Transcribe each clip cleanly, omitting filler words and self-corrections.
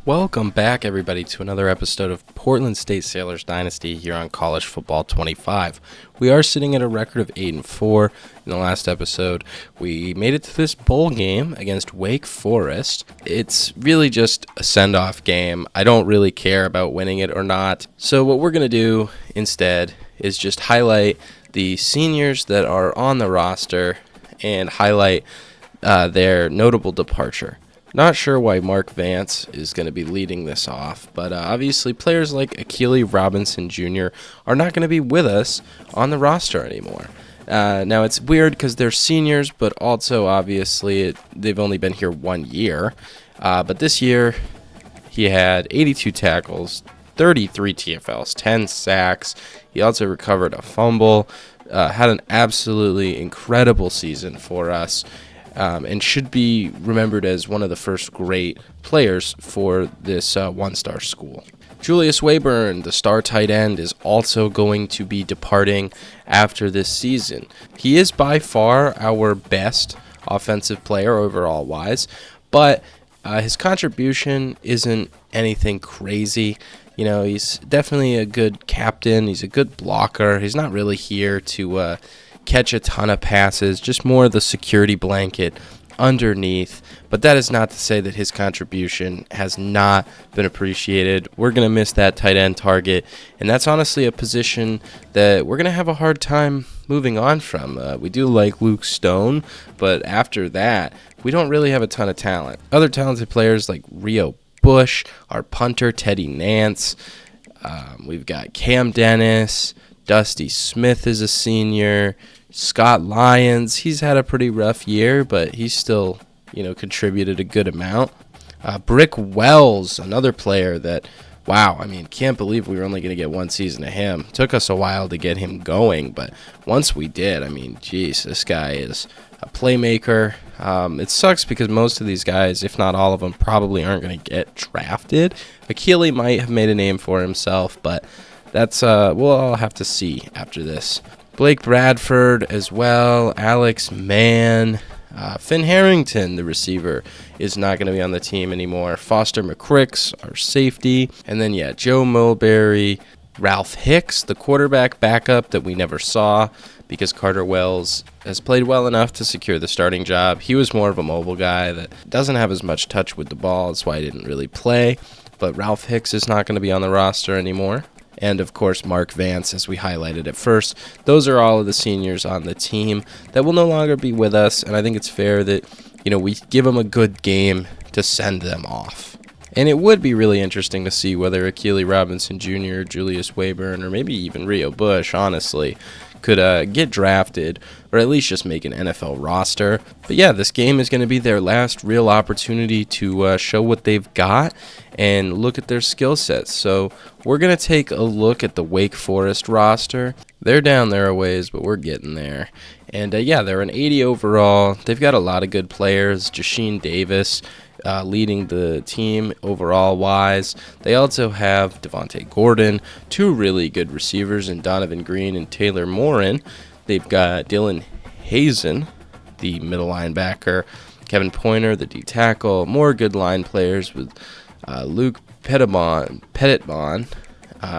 Welcome back, everybody, to another episode of Portland State Sailors Dynasty here on College Football 25. We are sitting at a record of 8-4. In the last episode, we made it to this bowl game against Wake Forest. It's really just a send-off game. I don't really care about winning it or not. So what we're going to do instead is just highlight the seniors that are on the roster and highlight their notable departure. Not sure why Mark Vance is going to be leading this off, but obviously players like Akili Robinson Jr. are not going to be with us on the roster anymore. Now, it's weird because they're seniors, but also obviously they've only been here 1 year. But this year he had 82 tackles, 33 TFLs, 10 sacks. He also recovered a fumble, had an absolutely incredible season for us. And should be remembered as one of the first great players for this one-star school. Julius Wayburn, the star tight end, is also going to be departing after this season. He is by far our best offensive player overall-wise, but his contribution isn't anything crazy. You know, he's definitely a good captain. He's a good blocker. He's not really here to catch a ton of passes, just more the security blanket underneath. But that is not to say that his contribution has not been appreciated. We're going to miss that tight end target, and that's honestly a position that we're going to have a hard time moving on from. We do like Luke Stone, but after that, we don't really have a ton of talent. Other talented players like Rio Bush, our punter Teddy Nance, we've got Cam Dennis, Dusty Smith is a senior. Scott Lyons, he's had a pretty rough year, but he's still, contributed a good amount. Brick Wells, another player that, can't believe we were only going to get one season of him. Took us a while to get him going, but once we did, this guy is a playmaker. It sucks because most of these guys, if not all of them, probably aren't going to get drafted. Akili might have made a name for himself, but that's we'll all have to see after this. Blake Bradford as well, Alex Mann, Finn Harrington, the receiver, is not going to be on the team anymore. Foster McCricks, our safety, and then Joe Mulberry, Ralph Hicks, the quarterback backup that we never saw because Carter Wells has played well enough to secure the starting job. He was more of a mobile guy that doesn't have as much touch with the ball. That's why he didn't really play. But Ralph Hicks is not going to be on the roster anymore. And, of course, Mark Vance, as we highlighted at first. Those are all of the seniors on the team that will no longer be with us, and I think it's fair that, we give them a good game to send them off. And it would be really interesting to see whether Akili Robinson Jr., Julius Wayburn, or maybe even Rio Bush, honestly, could get drafted or at least just make an NFL roster. But this game is going to be their last real opportunity to show what they've got and look at their skill sets. So we're going to take a look at the Wake Forest roster. They're down there a ways, but we're getting there. And they're an 80 overall. They've got a lot of good players. Jasheen Davis leading the team overall-wise. They also have Devontae Gordon, two really good receivers in Donovan Green and Taylor Morin. They've got Dylan Hazen, the middle linebacker, Kevin Pointer, the D-tackle, more good line players with Luke Pettibon.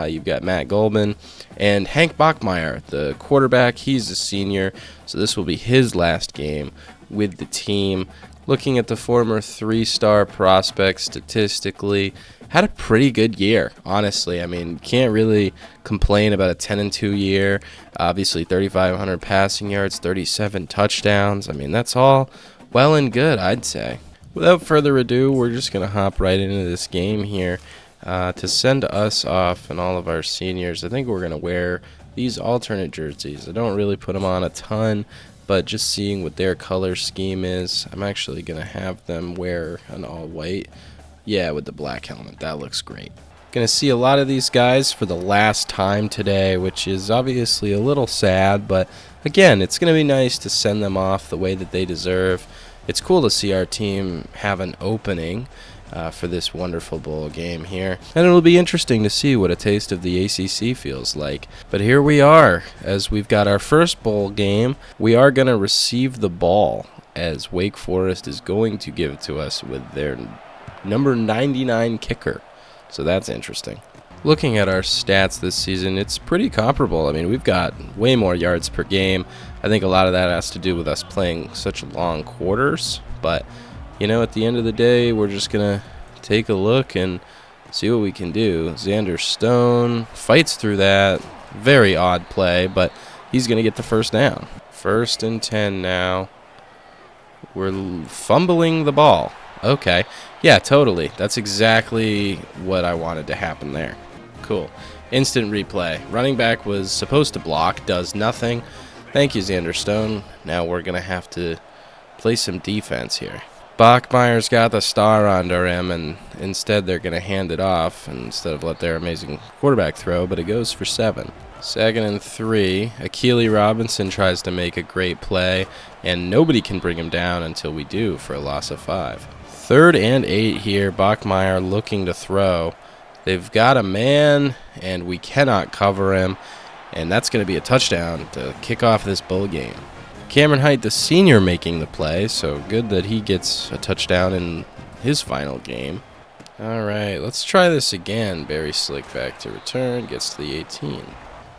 You've got Matt Goldman and Hank Bachmeier, the quarterback. He's a senior, so this will be his last game with the team. Looking at the former three-star prospect statistically, had a pretty good year, honestly. Can't really complain about a 10-2 year. Obviously, 3,500 passing yards, 37 touchdowns. That's all well and good, I'd say. Without further ado, we're just going to hop right into this game here. To send us off and all of our seniors, I think we're going to wear these alternate jerseys. I don't really put them on a ton, but just seeing what their color scheme is, I'm actually going to have them wear an all-white. With the black helmet. That looks great. Going to see a lot of these guys for the last time today, which is obviously a little sad, but again, it's going to be nice to send them off the way that they deserve. It's cool to see our team have an opening for this wonderful bowl game here. And it'll be interesting to see what a taste of the ACC feels like. But here we are, as we've got our first bowl game. We are going to receive the ball, as Wake Forest is going to give it to us with their number 99 kicker. So that's interesting. Looking at our stats this season, it's pretty comparable. I mean, we've got way more yards per game. I think a lot of that has to do with us playing such long quarters. But, you know, at the end of the day, we're just going to take a look and see what we can do. Xander Stone fights through that. Very odd play, but he's going to get the first down. 1st and 10 now. We're fumbling the ball. Okay. Yeah, totally. That's exactly what I wanted to happen there. Cool. Instant replay. Running back was supposed to block, does nothing. Thank you, Xander Stone. Now we're going to have to play some defense here. Bachmeier's got the star under him, and instead they're going to hand it off instead of let their amazing quarterback throw, but it goes for 7. 2nd and 3. Akili Robinson tries to make a great play, and nobody can bring him down until we do for a loss of 5. 3rd and 8 here. Bachmeier looking to throw. They've got a man, and we cannot cover him, and that's going to be a touchdown to kick off this bowl game. Cameron Height, the senior, making the play, so good that he gets a touchdown in his final game. All right, let's try this again. Barry Slick back to return, gets to the 18.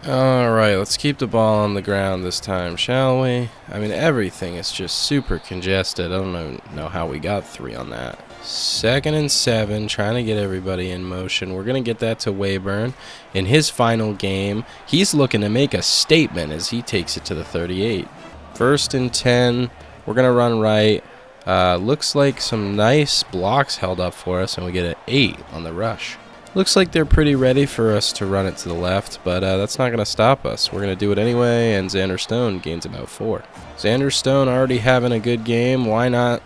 All right, let's keep the ball on the ground this time, shall we? I mean, everything is just super congested. I don't know how we got 3 on that. 2nd and 7, trying to get everybody in motion. We're going to get that to Wayburn. In his final game, he's looking to make a statement as he takes it to the 38. 1st and 10, we're going to run right. Looks like some nice blocks held up for us, and we get an 8 on the rush. Looks like they're pretty ready for us to run it to the left, but that's not going to stop us. We're going to do it anyway, and Xander Stone gains about 4. Xander Stone already having a good game. Why not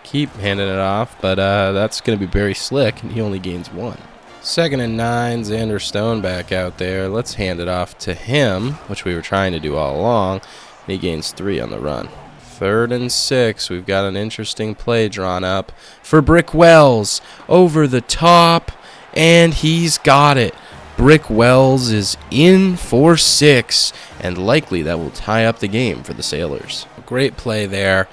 keep handing it off? But that's going to be Barry Slick, and he only gains 1. 2nd and 9, Xander Stone back out there. Let's hand it off to him, which we were trying to do all along, and he gains 3 on the run. 3rd and 6, we've got an interesting play drawn up for Brick Wells over the top. And he's got it. Brick Wells is in for 6, and likely that will tie up the game for the Sailors. Great play there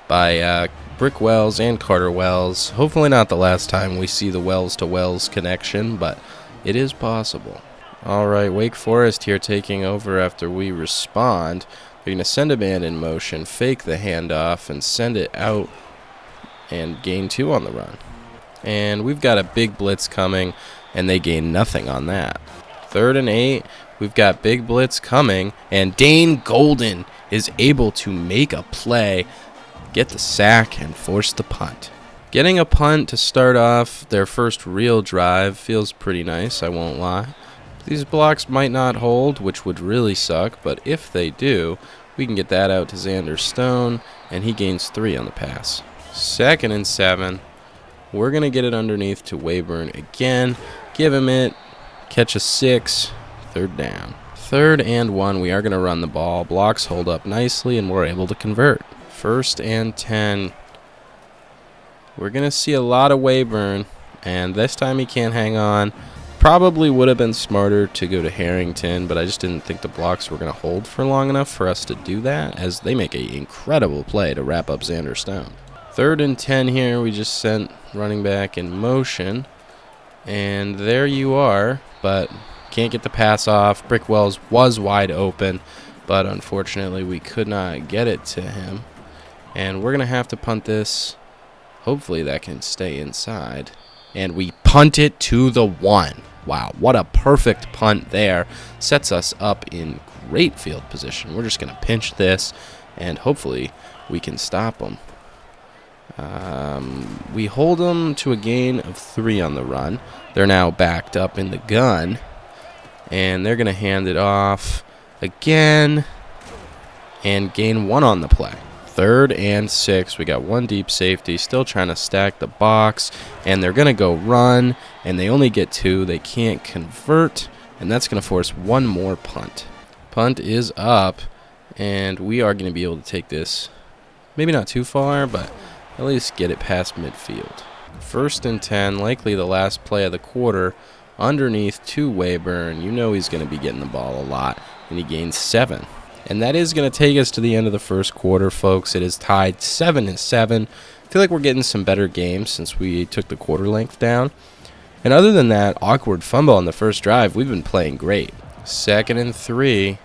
by Brick Wells and Carter Wells. Hopefully not the last time we see the Wells to Wells connection, but it is possible. All right, Wake Forest here taking over after we respond. They're going to send a man in motion, fake the handoff, and send it out and gain 2 on the run. And we've got a big blitz coming, and they gain nothing on that. 3rd and 8, we've got big blitz coming, and Dane Golden is able to make a play, get the sack, and force the punt. Getting a punt to start off their first real drive feels pretty nice, I won't lie. These blocks might not hold, which would really suck, but if they do, we can get that out to Xander Stone, and he gains 3 on the pass. 2nd and 7. We're going to get it underneath to Wayburn again. Give him it. Catch a 6. 3rd down. 3rd and 1. We are going to run the ball. Blocks hold up nicely, and we're able to convert. 1st and 10. We're going to see a lot of Wayburn, and this time he can't hang on. Probably would have been smarter to go to Harrington, but I just didn't think the blocks were going to hold for long enough for us to do that, as they make an incredible play to wrap up Xander Stone. 3rd and 10 here. We just sent running back in motion, and there you are, but can't get the pass off. Brick Wells was wide open, but unfortunately we could not get it to him, and we're going to have to punt this. Hopefully that can stay inside, and we punt it to the 1. Wow, what a perfect punt there. Sets us up in great field position. We're just going to pinch this, and hopefully we can stop them. We hold them to a gain of 3 on the run. They're now backed up in the gun, and they're going to hand it off again and gain 1 on the play. 3rd and 6. We got 1 deep safety, still trying to stack the box, and they're going to go run, and they only get 2. They can't convert, and that's going to force 1 more punt. Punt is up, and we are going to be able to take this maybe not too far, but at least get it past midfield. 1st and 10, likely the last play of the quarter, underneath to Wayburn. You know he's going to be getting the ball a lot, and he gains 7. And that is going to take us to the end of the first quarter, folks. It is tied 7-7. I feel like we're getting some better games since we took the quarter length down. And other than that awkward fumble on the first drive, we've been playing great. 2nd and 3.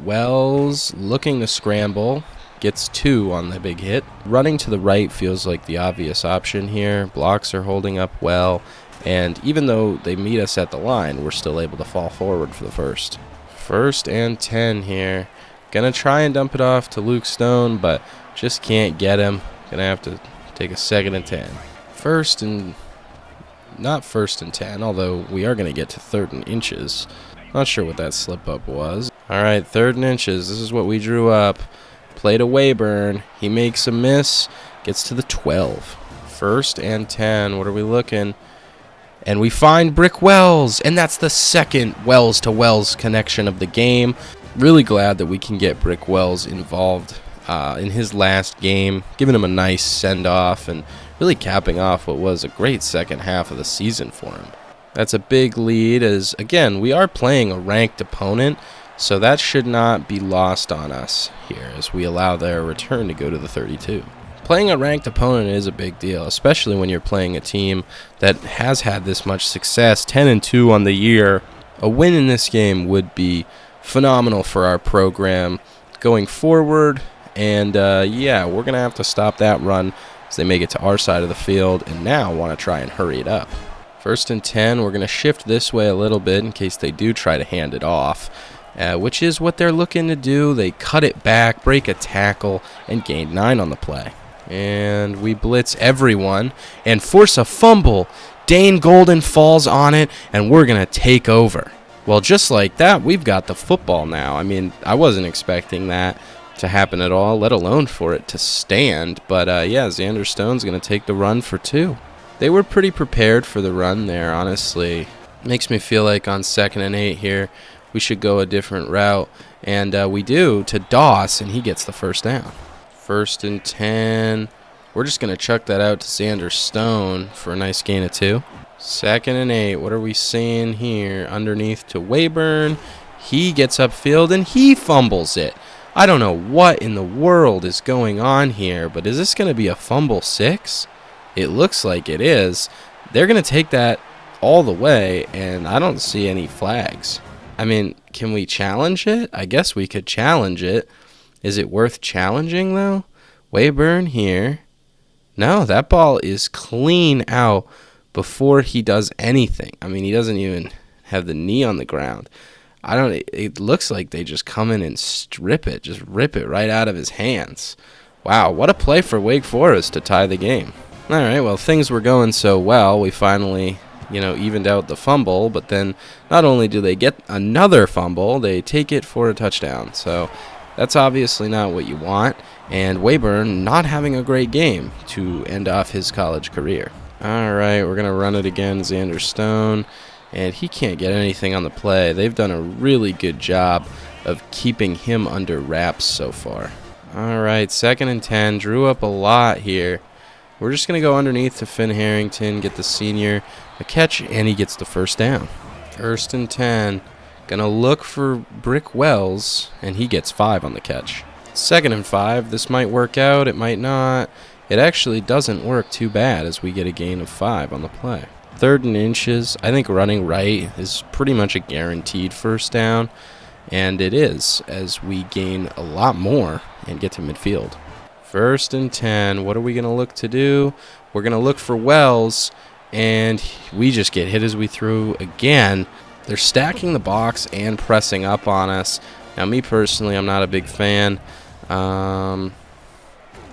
Wells looking to scramble. Gets 2 on the big hit. Running to the right feels like the obvious option here. Blocks are holding up well. And even though they meet us at the line, we're still able to fall forward for the first. 1st and 10 here. Gonna try and dump it off to Luke Stone, but just can't get him. Gonna have to take a 2nd and 10. Not 1st and 10, although we are gonna get to 3rd and inches. Not sure what that slip up was. Alright, 3rd and inches. This is what we drew up. Play to Wayburn. He makes a miss. Gets to the 12. 1st and 10. What are we looking? And we find Brick Wells. And that's the second Wells to Wells connection of the game. Really glad that we can get Brick Wells involved in his last game. Giving him a nice send-off and really capping off what was a great second half of the season for him. That's a big lead as, again, we are playing a ranked opponent. So that should not be lost on us here as we allow their return to go to the 32. Playing a ranked opponent is a big deal, especially when you're playing a team that has had this much success, 10-2 on the year. A win in this game would be phenomenal for our program going forward. And yeah, we're going to have to stop that run as they make it to our side of the field and now want to try and hurry it up. 1st and 10, we're going to shift this way a little bit in case they do try to hand it off. Which is what they're looking to do. They cut it back, break a tackle, and gain 9 on the play. And we blitz everyone and force a fumble. Dane Golden falls on it, and we're going to take over. Well, just like that, we've got the football now. I mean, I wasn't expecting that to happen at all, let alone for it to stand. But, yeah, Xander Stone's going to take the run for 2. They were pretty prepared for the run there, honestly. Makes me feel like on 2nd and 8 here, we should go a different route, and we do to Doss, and he gets the 1st down. 1st and 10. We're just going to chuck that out to Xander Stone for a nice gain of 2. 2nd and 8. What are we seeing here? Underneath to Wayburn. He gets upfield, and he fumbles it. I don't know what in the world is going on here, but is this going to be a fumble 6? It looks like it is. They're going to take that all the way, and I don't see any flags. I mean, can we challenge it? I guess we could challenge it. Is it worth challenging, though? Wayburn here. No, that ball is clean out before he does anything. I mean, he doesn't even have the knee on the ground. It looks like they just come in and strip it, just rip it right out of his hands. Wow, what a play for Wake Forest to tie the game. All right, well, things were going so well, we finally evened out the fumble, but then not only do they get another fumble, they take it for a touchdown. So that's obviously not what you want, and Wayburn not having a great game to end off his college career. All right, we're going to run it again, Xander Stone, and he can't get anything on the play. They've done a really good job of keeping him under wraps so far. All right, 2nd and 10, drew up a lot here. We're just going to go underneath to Finn Harrington, get the senior a catch, and he gets the 1st down. 1st and 10. Going to look for Brick Wells, and he gets 5 on the catch. 2nd and 5. This might work out. It might not. It actually doesn't work too bad as we get a gain of 5 on the play. 3rd and inches. I think running right is pretty much a guaranteed 1st down, and it is as we gain a lot more and get to midfield. 1st and 10. What are we going to look to do? We're going to look for Wells, and we just get hit as we throw again. They're stacking the box and pressing up on us. Now, me personally, I'm not a big fan. Going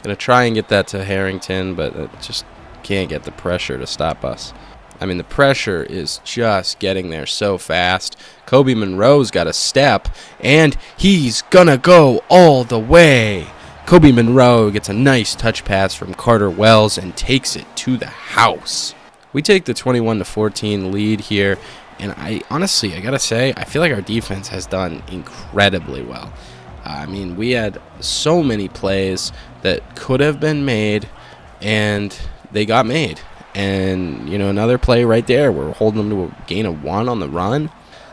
to try and get that to Harrington, but it just can't get the pressure to stop us. I mean, the pressure is just getting there so fast. Kobe Monroe's got a step, and he's going to go all the way. Kobe Monroe gets a nice touch pass from Carter Wells and takes it to the house. We take the 21-14 lead here, and I got to say, I feel like our defense has done incredibly well. I mean, we had so many plays that could have been made, and they got made. And, another play right there, we're holding them to a gain of 1 on the run.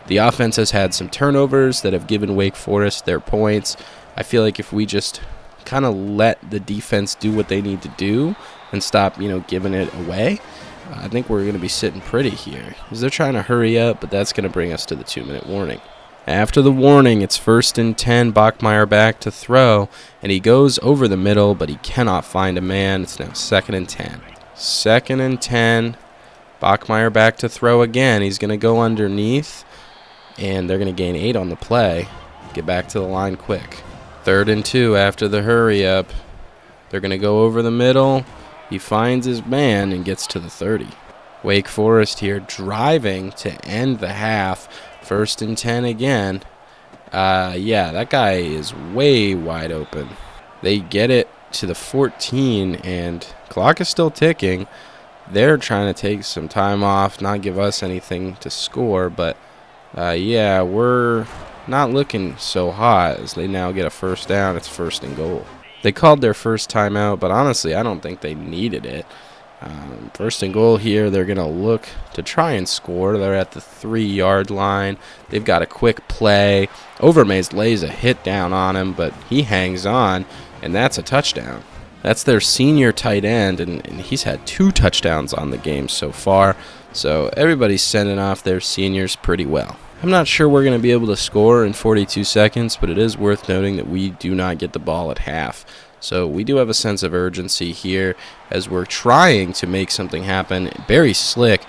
The offense has had some turnovers that have given Wake Forest their points. I feel like if we just kind of let the defense do what they need to do and stop, giving it away, I think we're going to be sitting pretty here. Because they're trying to hurry up, but that's going to bring us to the 2-minute warning. After the warning, it's 1st and 10, Bachmeier back to throw, and he goes over the middle, but he cannot find a man. It's now 2nd and 10. 2nd and 10, Bachmeier back to throw again. He's going to go underneath, and they're going to gain 8 on the play. Get back to the line quick. 3rd and 2 after the hurry up. They're going to go over the middle. He finds his man and gets to the 30. Wake Forest here driving to end the half. 1st and 10 again. Yeah, that guy is way wide open. They get it to the 14, and clock is still ticking. They're trying to take some time off, not give us anything to score, but yeah, we're not looking so hot as they now get a 1st down. It's 1st and goal. They called their first timeout, but honestly, I don't think they needed it. 1st and goal here. They're going to look to try and score. They're at the 3-yard line. They've got a quick play. Overmaze lays a hit down on him, but he hangs on, and that's a touchdown. That's their senior tight end, and he's had 2 touchdowns on the game so far. So everybody's sending off their seniors pretty well. I'm not sure we're going to be able to score in 42 seconds, but it is worth noting that we do not get the ball at half. So we do have a sense of urgency here as we're trying to make something happen. Barry Slick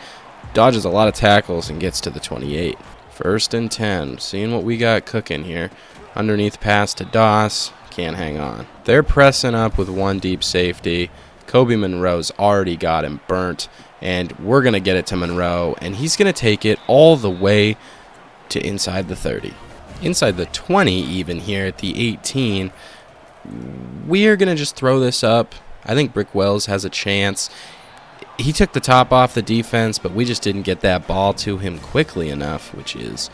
dodges a lot of tackles and gets to the 28. 1st and 10. Seeing what we got cooking here. Underneath pass to Doss. Can't hang on. They're pressing up with 1 deep safety. Kobe Monroe's already got him burnt. And we're going to get it to Monroe. And he's going to take it all the way to inside the 30. Inside the 20 even here at the 18. We are going to just throw this up. I think Brick Wells has a chance. He took the top off the defense, but we just didn't get that ball to him quickly enough, which is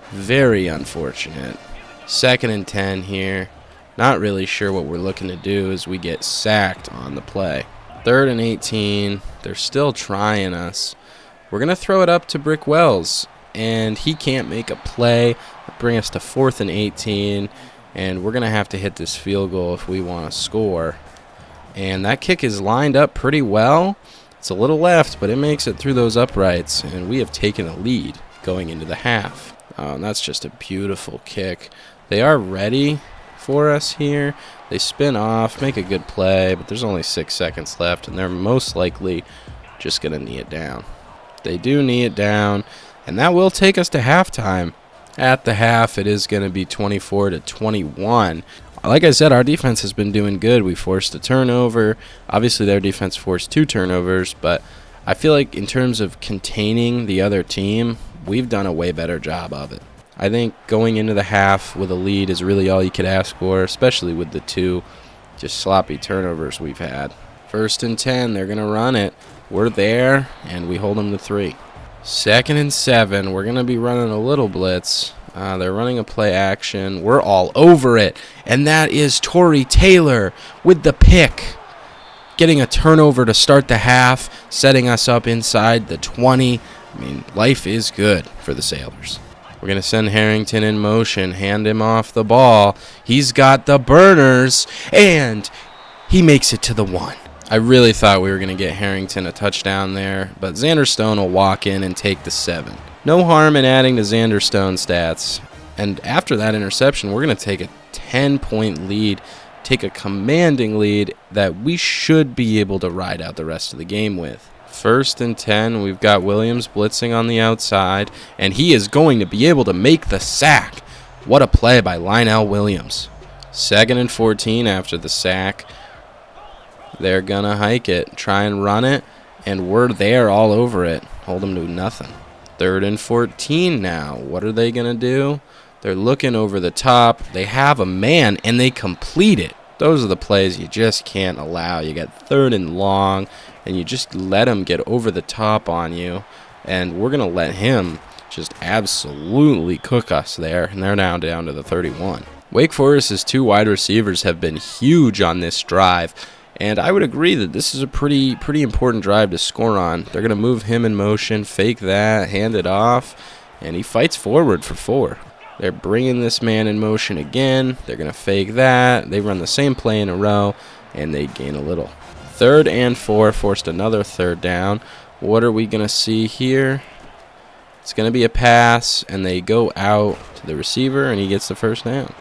very unfortunate. 2nd and 10 here. Not really sure what we're looking to do as we get sacked on the play. 3rd and 18. They're still trying us. We're going to throw it up to Brick Wells, and he can't make a play. Bring us to 4th and 18. And we're going to have to hit this field goal if we want to score. And that kick is lined up pretty well. It's a little left, but it makes it through those uprights. And we have taken a lead going into the half. And that's just a beautiful kick. They are ready for us here. They spin off, make a good play, but there's only 6 seconds left. And they're most likely just going to knee it down. They do knee it down. And that will take us to halftime. At the half, it is going to be 24-21. Like I said, our defense has been doing good. We forced a turnover. Obviously, their defense forced 2 turnovers, but I feel like in terms of containing the other team, we've done a way better job of it. I think going into the half with a lead is really all you could ask for, especially with the 2 just sloppy turnovers we've had. 1st and 10, they're going to run it. We're there, and we hold them to 3. 2nd and 7, we're going to be running a little blitz. They're running a play action. We're all over it. And that is Torrey Taylor with the pick. Getting a turnover to start the half, setting us up inside the 20. I mean, life is good for the Sailors. We're going to send Harrington in motion, hand him off the ball. He's got the burners, and he makes it to the 1. I really thought we were going to get Harrington a touchdown there, but Xander Stone will walk in and take the 7. No harm in adding to Xander Stone's stats. And after that interception, we're going to take a 10-point lead, take a commanding lead that we should be able to ride out the rest of the game with. 1st and 10, we've got Williams blitzing on the outside, and he is going to be able to make the sack. What a play by Lionel Williams. 2nd and 14 after the sack. They're going to hike it, try and run it, and we're there all over it. Hold them to nothing. 3rd and 14 now. What are they going to do? They're looking over the top. They have a man, and they complete it. Those are the plays you just can't allow. You get 3rd and long, and you just let him get over the top on you, and we're going to let him just absolutely cook us there, and they're now down to the 31. Wake Forest's 2 wide receivers have been huge on this drive. And I would agree that this is a pretty important drive to score on. They're going to move him in motion, fake that, hand it off, and he fights forward for 4. They're bringing this man in motion again. They're going to fake that. They run the same play in a row, and they gain a little. 3rd and 4, forced another 3rd down. What are we going to see here? It's going to be a pass, and they go out to the receiver, and he gets the first down.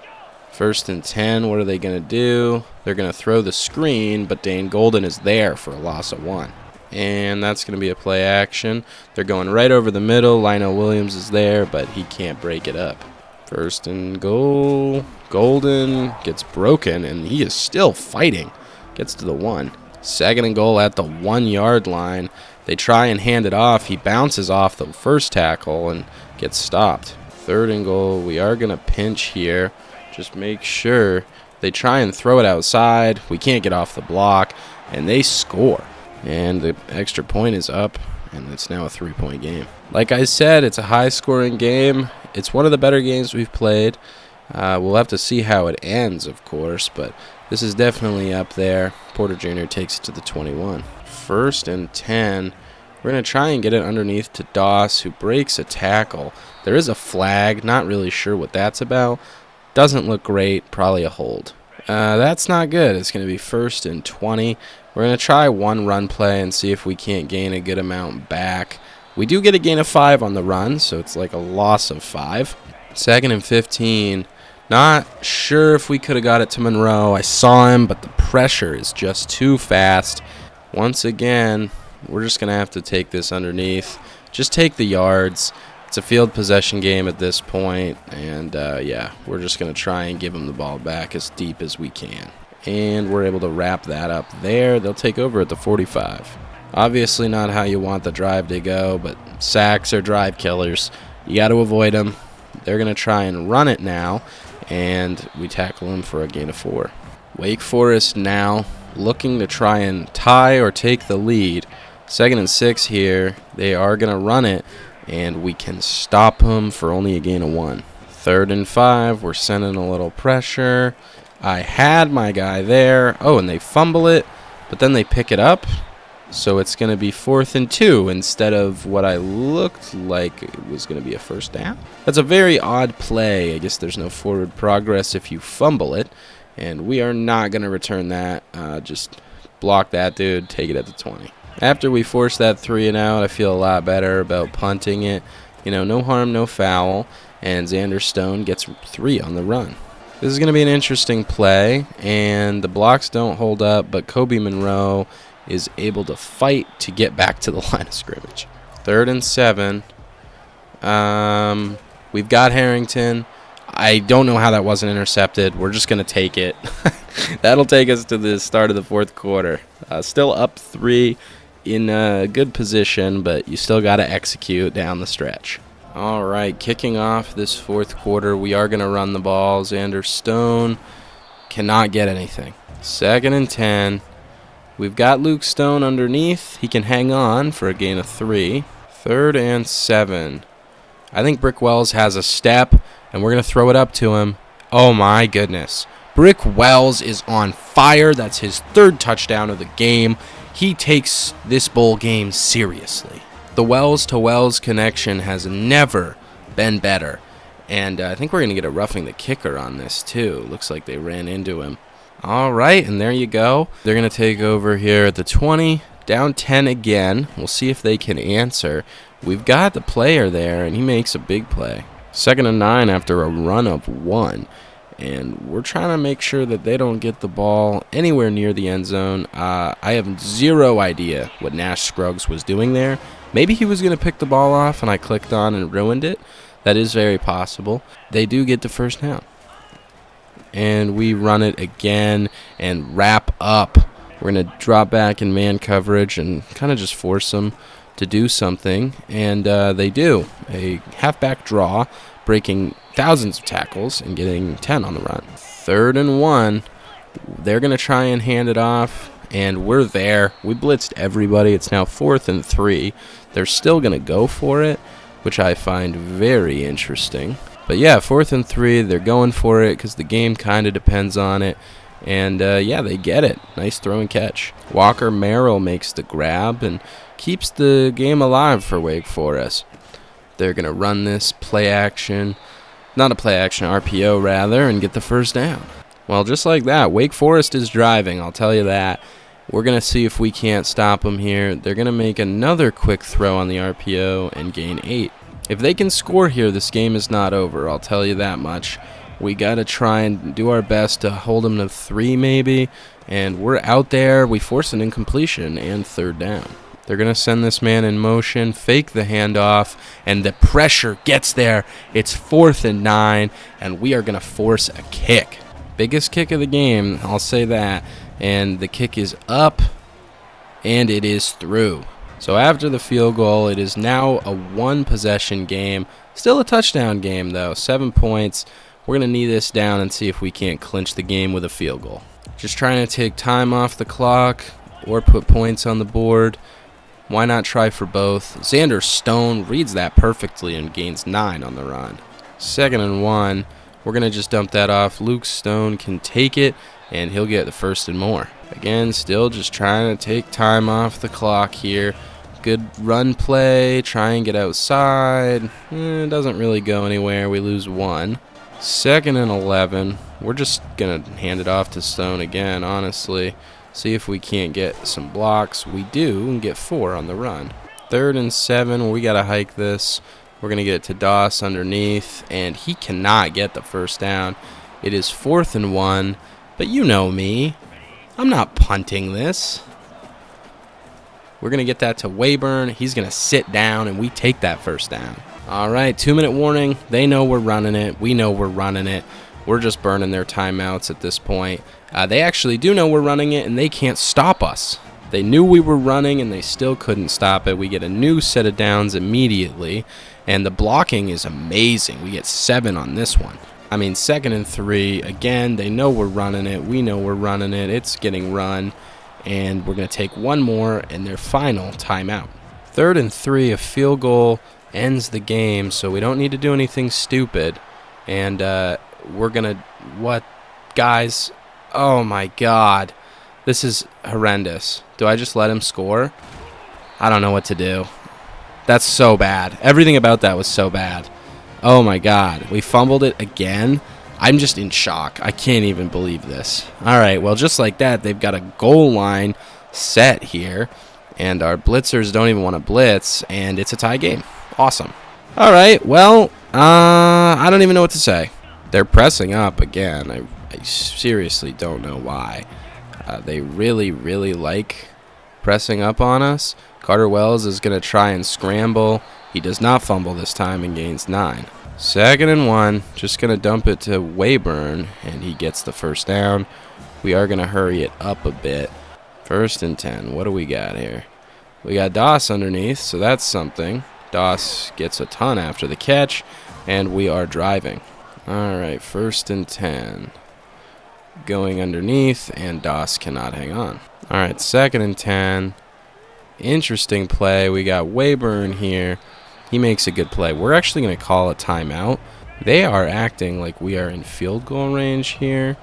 1st and 10, what are they going to do? They're going to throw the screen, but Dane Golden is there for a loss of 1. And that's going to be a play action. They're going right over the middle. Lionel Williams is there, but he can't break it up. 1st and goal. Golden gets broken, and he is still fighting. Gets to the 1. 2nd and goal at the 1-yard line. They try and hand it off. He bounces off the first tackle and gets stopped. 3rd and goal. We are going to pinch here. Just make sure they try and throw it outside. We can't get off the block, and they score. And the extra point is up, and it's now a 3-point game. Like I said, it's a high-scoring game. It's one of the better games we've played. We'll have to see how it ends, of course, but this is definitely up there. Porter Jr. takes it to the 21. 1st and 10. We're going to try and get it underneath to Doss, who breaks a tackle. There is a flag. Not really sure what that's about. Doesn't look great. Probably a hold. That's not good. It's going to be 1st and 20. We're going to try one run play and see if we can't gain a good amount back. We do get a gain of 5 on the run, so it's like a loss of 5. 2nd and 15. Not sure if we could have got it to Monroe. I saw him, but the pressure is just too fast. Once again, we're just going to have to take this underneath. Just take the yards. It's a field possession game at this point, and yeah, we're just going to try and give them the ball back as deep as we can. And we're able to wrap that up there. They'll take over at the 45. Obviously not how you want the drive to go, but sacks are drive killers. You got to avoid them. They're going to try and run it now, and we tackle them for a gain of 4. Wake Forest now looking to try and tie or take the lead. 2nd and 6 here. They are going to run it, and we can stop them for only a gain of 1. 3rd and 5. We're sending a little pressure. I had my guy there. Oh, and they fumble it, but then they pick it up. So it's going to be 4th and 2 instead of what I looked like it was going to be a 1st down. That's a very odd play. I guess there's no forward progress if you fumble it. And we are not going to return that. Just block that dude, take it at the 20. After we force that 3 and out, I feel a lot better about punting it. You know, no harm, no foul. And Xander Stone gets 3 on the run. This is going to be an interesting play, and the blocks don't hold up, but Kobe Monroe is able to fight to get back to the line of scrimmage. 3rd and 7. We've got Harrington. I don't know how that wasn't intercepted. We're just going to take it. That'll take us to the start of the 4th quarter. Still up 3 in a good position, but you still got to execute down the stretch. All right, kicking off this 4th quarter, we are going to run the ball. Xander Stone cannot get anything. 2nd and 10. We've got Luke Stone underneath. He can hang on for a gain of 3. 3rd and 7. I think Brick Wells has a step, and we're going to throw it up to him. Oh, my goodness. Brick Wells is on fire. That's his 3rd touchdown of the game. He takes this bowl game seriously. The Wells-to-Wells connection has never been better. And I think we're going to get a roughing the kicker on this, too. Looks like they ran into him. All right, and there you go. They're going to take over here at the 20. Down 10 again. We'll see if they can answer. We've got the player there, and he makes a big play. 2nd and 9 after a run of 1. And we're trying to make sure that they don't get the ball anywhere near the end zone. I have zero idea what Nash Scruggs was doing there. Maybe he was going to pick the ball off and I clicked on and ruined it. That is very possible. They do get the 1st down. And we run it again and wrap up. We're going to drop back in man coverage and kind of just force them to do something. And they do. A halfback draw, breaking thousands of tackles and getting 10 on the run. 3rd and 1. They're going to try and hand it off. And we're there. We blitzed everybody. It's now 4th and 3. They're still going to go for it, which I find very interesting. But yeah, 4th and 3. They're going for it because the game kind of depends on it. And yeah, they get it. Nice throw and catch. Walker Merrill makes the grab and keeps the game alive for Wake Forest. They're going to run this play action, not a play action, RPO rather, and get the first down. Well, just like that, Wake Forest is driving, I'll tell you that. We're going to see if we can't stop them here. They're going to make another quick throw on the RPO and gain 8. If they can score here, this game is not over, I'll tell you that much. We got to try and do our best to hold them to 3 maybe, and we're out there. We force an incompletion and third down. They're going to send this man in motion, fake the handoff, and the pressure gets there. It's 4th and 9, and we are going to force a kick. Biggest kick of the game, I'll say that. And the kick is up, and it is through. So after the field goal, it is now a 1-possession game. Still a touchdown game, though. 7 points. We're going to knee this down and see if we can't clinch the game with a field goal. Just trying to take time off the clock or put points on the board. Why not try for both? Xander Stone reads that perfectly and gains 9 on the run. 2nd and 1. We're going to just dump that off. Luke Stone can take it, and he'll get the 1st and more. Again, still just trying to take time off the clock here. Good run play. Try and get outside. It doesn't really go anywhere. We lose 1. 2nd and 11. We're just going to hand it off to Stone again, honestly. See if we can't get some blocks. We do and get 4 on the run. 3rd and 7. We got to hike this. We're going to get it to Doss underneath, and he cannot get the first down. It is 4th and 1, but you know me. I'm not punting this. We're going to get that to Wayburn. He's going to sit down, and we take that first down. All right, 2-minute warning. They know we're running it. We know we're running it. We're just burning their timeouts at this point. They actually do know we're running it, and they can't stop us. They knew we were running, and they still couldn't stop it. We get a new set of downs immediately, and the blocking is amazing. We get 7 on this one. I mean, 2nd and 3. Again, they know we're running it. We know we're running it. It's getting run, and we're going to take 1 more in their final timeout. 3rd and 3, a field goal ends the game, so we don't need to do anything stupid. And we're going to, what, guys? Oh, my God. This is horrendous. Do I just let him score? I don't know what to do. That's so bad. Everything about that was so bad. Oh, my God. We fumbled it again. I'm just in shock. I can't even believe this. All right, well, just like that, they've got a goal line set here, and our blitzers don't even want to blitz, and it's a tie game. Awesome. All right, well, I don't even know what to say. They're pressing up again. I seriously don't know why. They really, really like pressing up on us. Carter Wells is going to try and scramble. He does not fumble this time and gains 9. 2nd and 1. Just going to dump it to Wayburn, and he gets the first down. We are going to hurry it up a bit. 1st and 10. What do we got here? We got Doss underneath, so that's something. Doss gets a ton after the catch, and we are driving. All right, 1st and 10. Going underneath, and Doss cannot hang on. All right, 2nd and 10. Interesting play. We got Wayburn here. He makes a good play. We're actually going to call a timeout. They are acting like we are in field goal range here,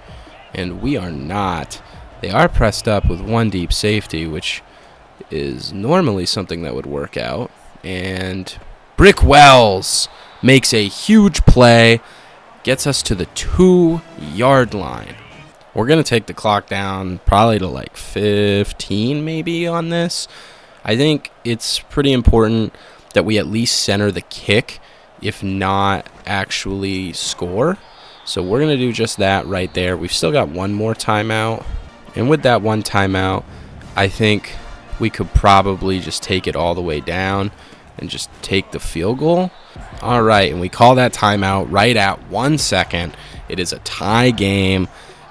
and we are not. They are pressed up with 1 deep safety, which is normally something that would work out. And Brick Wells makes a huge play, gets us to the 2-yard line. We're going to take the clock down probably to like 15 maybe on this. I think it's pretty important that we at least center the kick, if not actually score. So we're going to do just that right there. We've still got 1 more timeout. And with that 1 timeout, I think we could probably just take it all the way down and just take the field goal. All right, and we call that timeout right at 1 second. It is a tie game.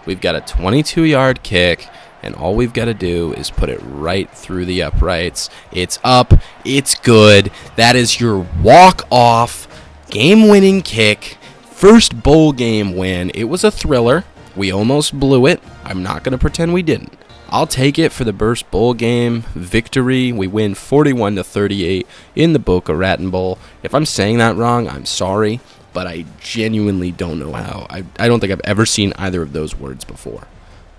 We've got a 22-yard kick, and all we've got to do is put it right through the uprights. It's up. It's good. That is your walk-off, game-winning kick, first bowl game win. It was a thriller. We almost blew it. I'm not going to pretend we didn't. I'll take it for the Burst Bowl game victory. We win 41-38 in the Boca Raton Bowl. If I'm saying that wrong, I'm sorry, but I genuinely don't know how. I don't think I've ever seen either of those words before.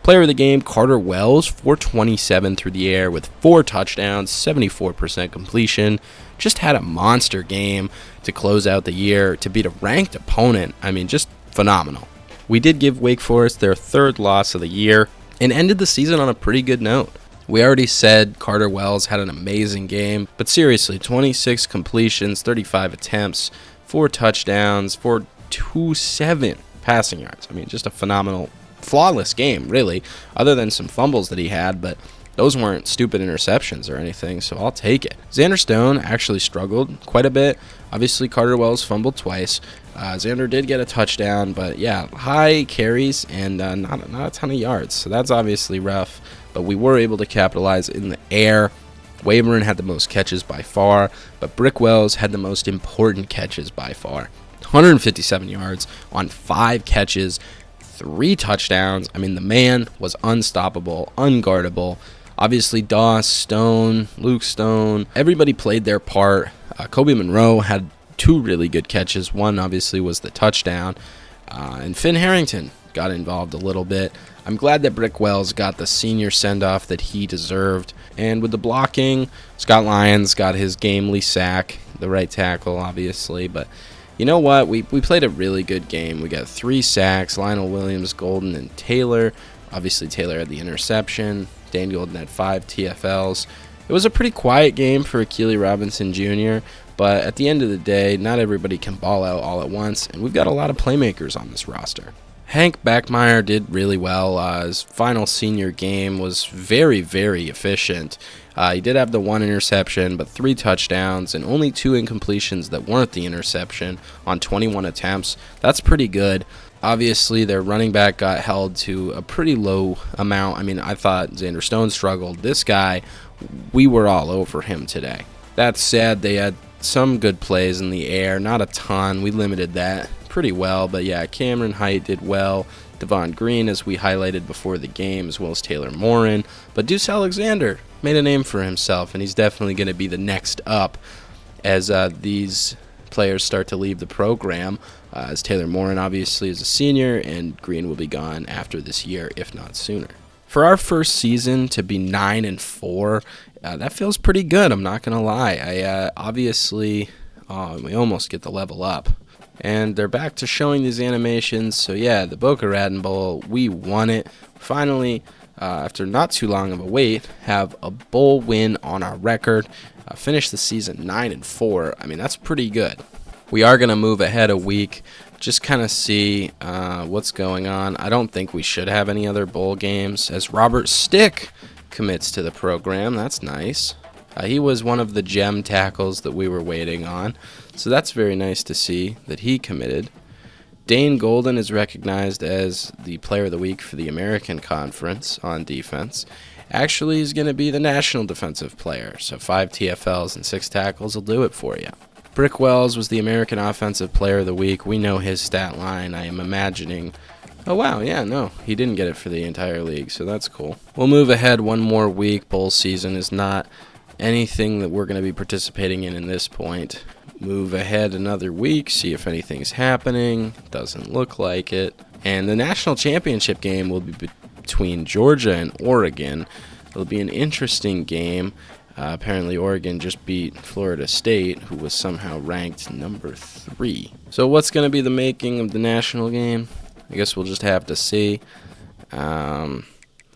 Player of the game, Carter Wells, 427 through the air with 4 touchdowns, 74% completion. Just had a monster game to close out the year to beat a ranked opponent. I mean, just phenomenal. We did give Wake Forest their 3rd loss of the year and ended the season on a pretty good note. We already said Carter Wells had an amazing game, but seriously, 26 completions, 35 attempts, 4 touchdowns, 427 passing yards. I mean, just a phenomenal, flawless game, really, other than some fumbles that he had, but those weren't stupid interceptions or anything, so I'll take it. Xander Stone actually struggled quite a bit. Obviously, Carter Wells fumbled twice. Xander did get a touchdown, but yeah, high carries and not a ton of yards, so that's obviously rough, but we were able to capitalize in the air. Wayburn had the most catches by far, but Brick Wells had the most important catches by far. 157 yards on 5 catches, 3 touchdowns. I mean, the man was unstoppable, unguardable. Obviously, Doss, Stone, Luke Stone, everybody played their part. Kobe Monroe had 2 really good catches. One, obviously, was the touchdown. And Finn Harrington got involved a little bit. I'm glad that Brick Wells got the senior send-off that he deserved. And with the blocking, Scott Lyons got his gamely sack, the right tackle, obviously. But you know what? We played a really good game. We got 3 sacks, Lionel Williams, Golden, and Taylor. Obviously, Taylor had the interception. Dane Golden had 5 TFLs. It was a pretty quiet game for Akili Robinson Jr., but at the end of the day, not everybody can ball out all at once, and we've got a lot of playmakers on this roster. Hank Backmeyer did really well. His final senior game was very, very efficient. He did have the 1 interception, but 3 touchdowns and only 2 incompletions that weren't the interception on 21 attempts. That's pretty good. Obviously, their running back got held to a pretty low amount. I mean, I thought Xander Stone struggled. This guy, we were all over him today. That said, they had some good plays in the air, not a ton. We limited that pretty well, but yeah, Cameron Height did well. Devon Green, as we highlighted before the game, as well as Taylor Morin. But Deuce Alexander made a name for himself, and he's definitely going to be the next up as these players start to leave the program, as Taylor Morin obviously is a senior, and Green will be gone after this year, if not sooner. For our first season to be 9-4, that feels pretty good, I'm not going to lie. Obviously, we almost get the level up. And they're back to showing these animations, so yeah, the Boca Raton Bowl, we won it. Finally, after not too long of a wait, have a bowl win on our record. Finish the season 9-4. I mean, that's pretty good. We are going to move ahead a week, just kind of see what's going on. I don't think we should have any other bowl games, as Robert Stick commits to the program. That's nice. He was one of the gem tackles that we were waiting on, so that's very nice to see that he committed. Dane Golden is recognized as the Player of the Week for the American Conference on defense. Actually, he's going to be the National Defensive Player, so 5 TFLs and 6 tackles will do it for you. Brick Wells was the American Offensive Player of the Week. We know his stat line. I am imagining... Oh, wow, yeah, no, he didn't get it for the entire league, so that's cool. We'll move ahead one more week. Bowl season is not anything that we're going to be participating in this point. Move ahead another week, see if anything's happening. Doesn't look like it. And the national championship game will be between Georgia and Oregon. It'll be an interesting game. Apparently Oregon just beat Florida State, who was somehow ranked number 3. So what's going to be the making of the national game? I guess we'll just have to see.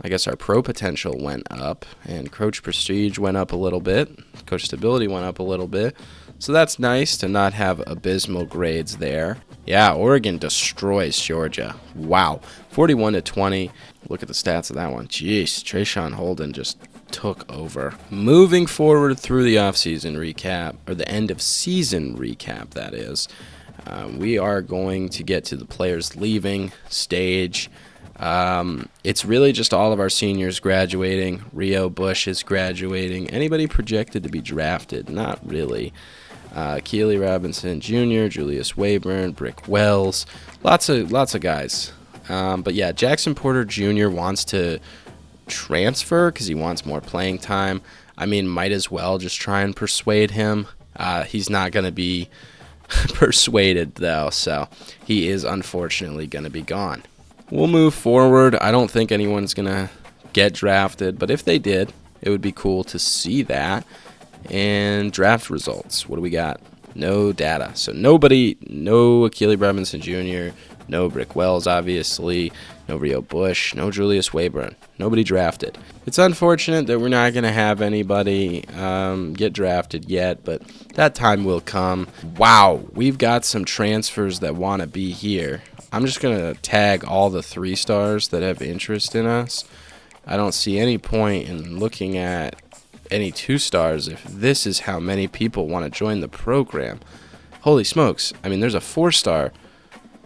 I guess our pro potential went up, and coach prestige went up a little bit. Coach stability went up a little bit. So that's nice to not have abysmal grades there. Yeah, Oregon destroys Georgia. Wow. 41-20. Look at the stats of that one. Jeez, Trayshawn Holden just took over. Moving forward through the offseason recap, or the end of season recap, that is, we are going to get to the players leaving stage. It's really just all of our seniors graduating. Rio Bush is graduating. Anybody projected to be drafted? Not really. Keely Robinson Jr., Julius Wayburn, Brick Wells, lots of guys. But yeah, Jackson Porter Jr. wants to transfer because he wants more playing time. I mean, might as well just try and persuade him. He's not going to be persuaded, though, so he is unfortunately going to be gone. we'll move forward. I don't think anyone's going to get drafted, but if they did, it would be cool to see that. And draft results. What do we got? No data. So nobody, no Akili Brevinson Jr., no Brick Wells, obviously, no Rio Bush, no Julius Wayburn. Nobody drafted. It's unfortunate that we're not going to have anybody get drafted yet, but that time will come. Wow, we've got some transfers that want to be here. I'm just going to tag all the 3 stars that have interest in us. I don't see any point in looking at any 2 stars if this is how many people want to join the program. Holy smokes. I mean, there's a 4-star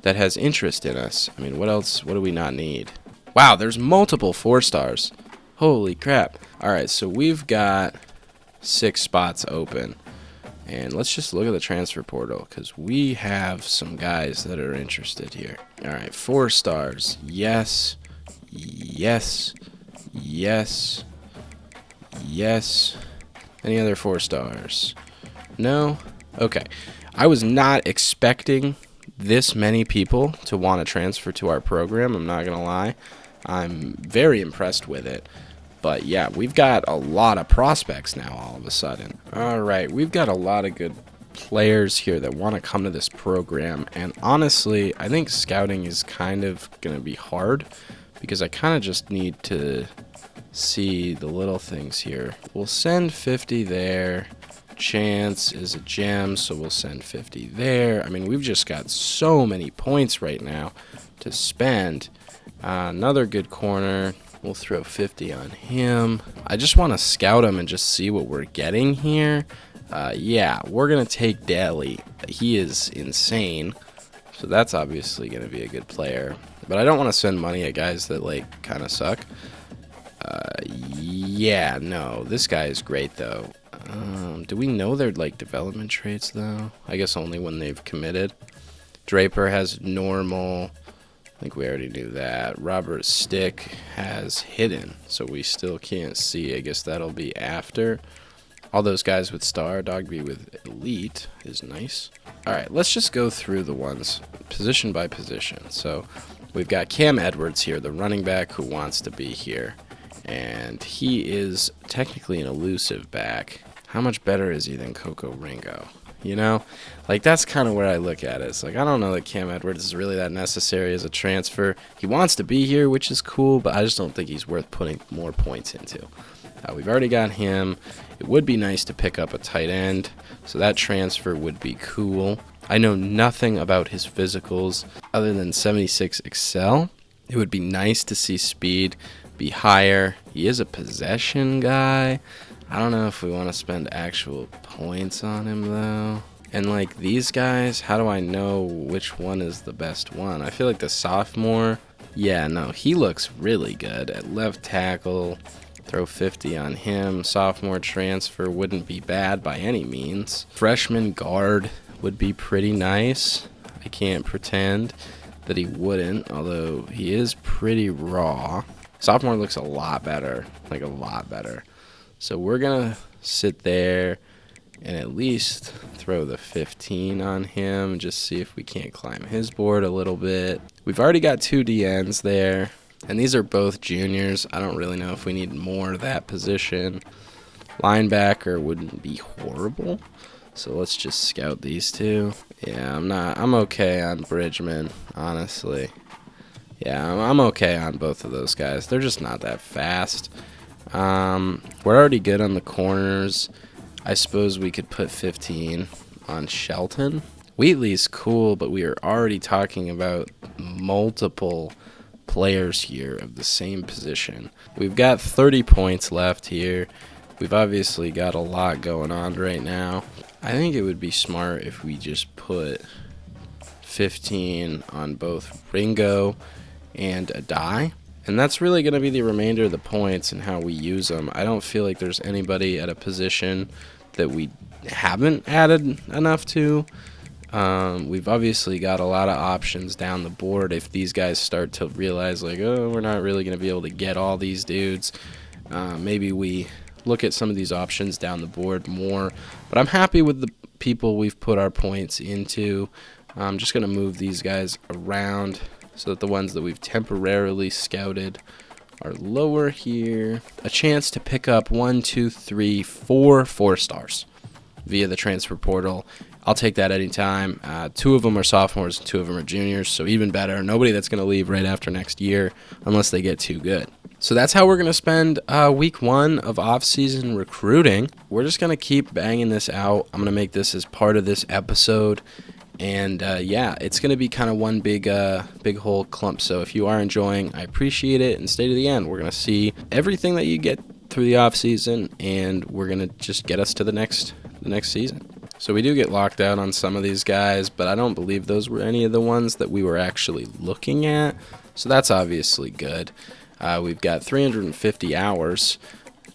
that has interest in us. I mean, what else? What do we not need? Wow, there's multiple 4 stars. Holy crap. All right, so we've got 6 spots open. And let's just look at the transfer portal because we have some guys that are interested here. All right, 4 stars. Yes, yes, yes, yes. Any other 4 stars? No? Okay. I was not expecting this many people to want to transfer to our program. I'm not going to lie. I'm very impressed with it. But yeah, we've got a lot of prospects now all of a sudden. All right, we've got a lot of good players here that want to come to this program. And honestly, I think scouting is kind of going to be hard because I kind of just need to see the little things here. We'll send 50 there. Chance is a gem, so we'll send 50 there. I mean, we've just got so many points right now to spend. Another good corner. We'll throw 50 on him. I just want to scout him and just see what we're getting here. Yeah, we're going to take Daly. He is insane, so that's obviously going to be a good player. But I don't want to spend money at guys that, like, kind of suck. Yeah, no, this guy is great, though. Do we know their, like, development traits, though? I guess only when they've committed. Draper has normal. I think we already knew that. Robert Stick has hidden, so we still can't see. I guess that'll be after. All those guys with star, Dogby with elite is nice. All right, let's just go through the ones position by position. So we've got Cam Edwards here, the running back who wants to be here. And he is technically an elusive back. How much better is he than Coco Ringo? You know, like that's kind of where I look at it. It's like I don't know that Cam Edwards is really that necessary as a transfer. He wants to be here, which is cool, but I just don't think he's worth putting more points into. We've already got him. It would be nice to pick up a tight end, so that transfer would be cool. I know nothing about his physicals other than 76 Excel. It would be nice to see speed be higher. He is a possession guy. I don't know if we want to spend actual points on him, though. And, like, these guys, how do I know which one is the best one? I feel like the sophomore, yeah, no, he looks really good at left tackle. Throw 50 on him. Sophomore transfer wouldn't be bad by any means. Freshman guard would be pretty nice. I can't pretend that he wouldn't, although he is pretty raw. Sophomore looks a lot better, like a lot better. So we're going to sit there and at least throw the 15 on him, just see if we can't climb his board a little bit. We've already got 2 DNs there, and these are both juniors. I don't really know if we need more of that position. Linebacker wouldn't be horrible, so let's just scout these 2. Yeah, I'm okay on Bridgman, honestly. Yeah, I'm okay on both of those guys. They're just not that fast. We're already good on the corners. I suppose we could put 15 on Shelton. Wheatley's cool, but we are already talking about multiple players here of the same position. We've got 30 points left here. We've obviously got a lot going on right now. I think it would be smart if we just put 15 on both Ringo and Adai. And that's really going to be the remainder of the points and how we use them. I don't feel like there's anybody at a position that we haven't added enough to. We've obviously got a lot of options down the board if these guys start to realize, like, oh, we're not really going to be able to get all these dudes. Maybe we look at some of these options down the board more. But I'm happy with the people we've put our points into. I'm just going to move these guys around. so that the ones that we've temporarily scouted are lower here. A chance to pick up 1, 2, 3, 4 4-stars via the transfer portal. I'll take that anytime. 2 of them are sophomores and 2 of them are juniors, so even better. Nobody that's going to leave right after next year unless they get too good. So that's how we're going to spend week 1 of off-season recruiting. We're just going to keep banging this out. I'm going to make this as part of this episode. And yeah, it's going to be kind of one big whole clump. So if you are enjoying, I appreciate it. And stay to the end. We're going to see everything that you get through the off-season, and we're going to just get us to the next season. So we do get locked out on some of these guys, but I don't believe those were any of the ones that we were actually looking at. So that's obviously good. We've got 350 hours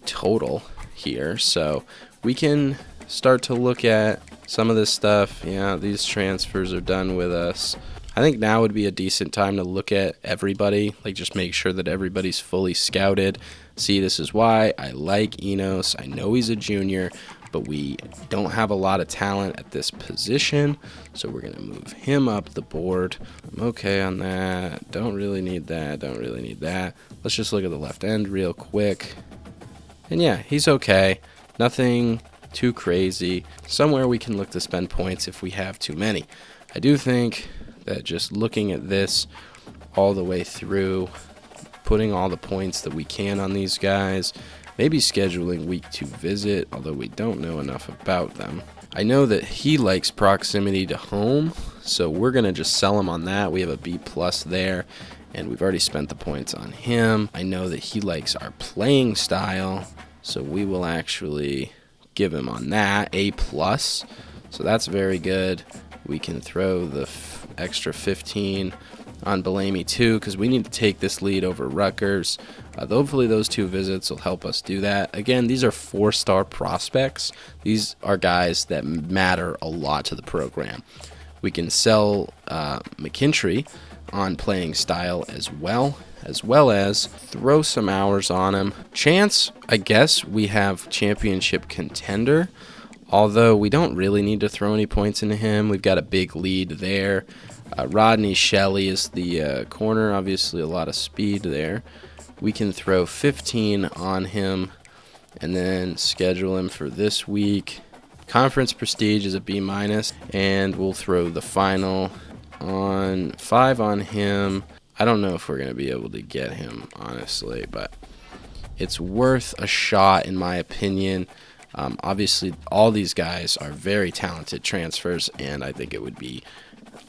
total here, so we can start to look at some of this stuff. Yeah, these transfers are done with us. I think now would be a decent time to look at everybody, like just make sure that everybody's fully scouted. See, this is why I like Enos. I know he's a junior, but we don't have a lot of talent at this position, so we're going to move him up the board. I'm okay on that. Don't really need that. Don't really need that. Let's just look at the left end real quick. And yeah, he's okay. Nothing too crazy. Somewhere we can look to spend points if we have too many. I do think that just looking at this all the way through, putting all the points that we can on these guys, maybe scheduling week 2 visit, although we don't know enough about them. I know that he likes proximity to home, so we're going to just sell him on that. We have a B+ there, and we've already spent the points on him. I know that he likes our playing style, so we will actually give him on that, A+. So that's very good. We can throw the extra 15 on Bellamy too, because we need to take this lead over Rutgers. Hopefully those 2 visits will help us do that. Again, these are 4-star prospects. These are guys that matter a lot to the program. We can sell McKintry on playing style as well as throw some hours on him. Chance, I guess we have championship contender, although we don't really need to throw any points into him. We've got a big lead there. Rodney Shelley is the corner, obviously a lot of speed there. We can throw 15 on him and then schedule him for this week. Conference prestige is a B-, and we'll throw the final on 5 on him. I don't know if we're going to be able to get him, honestly, but it's worth a shot in my opinion. Obviously, all these guys are very talented transfers, and I think it would be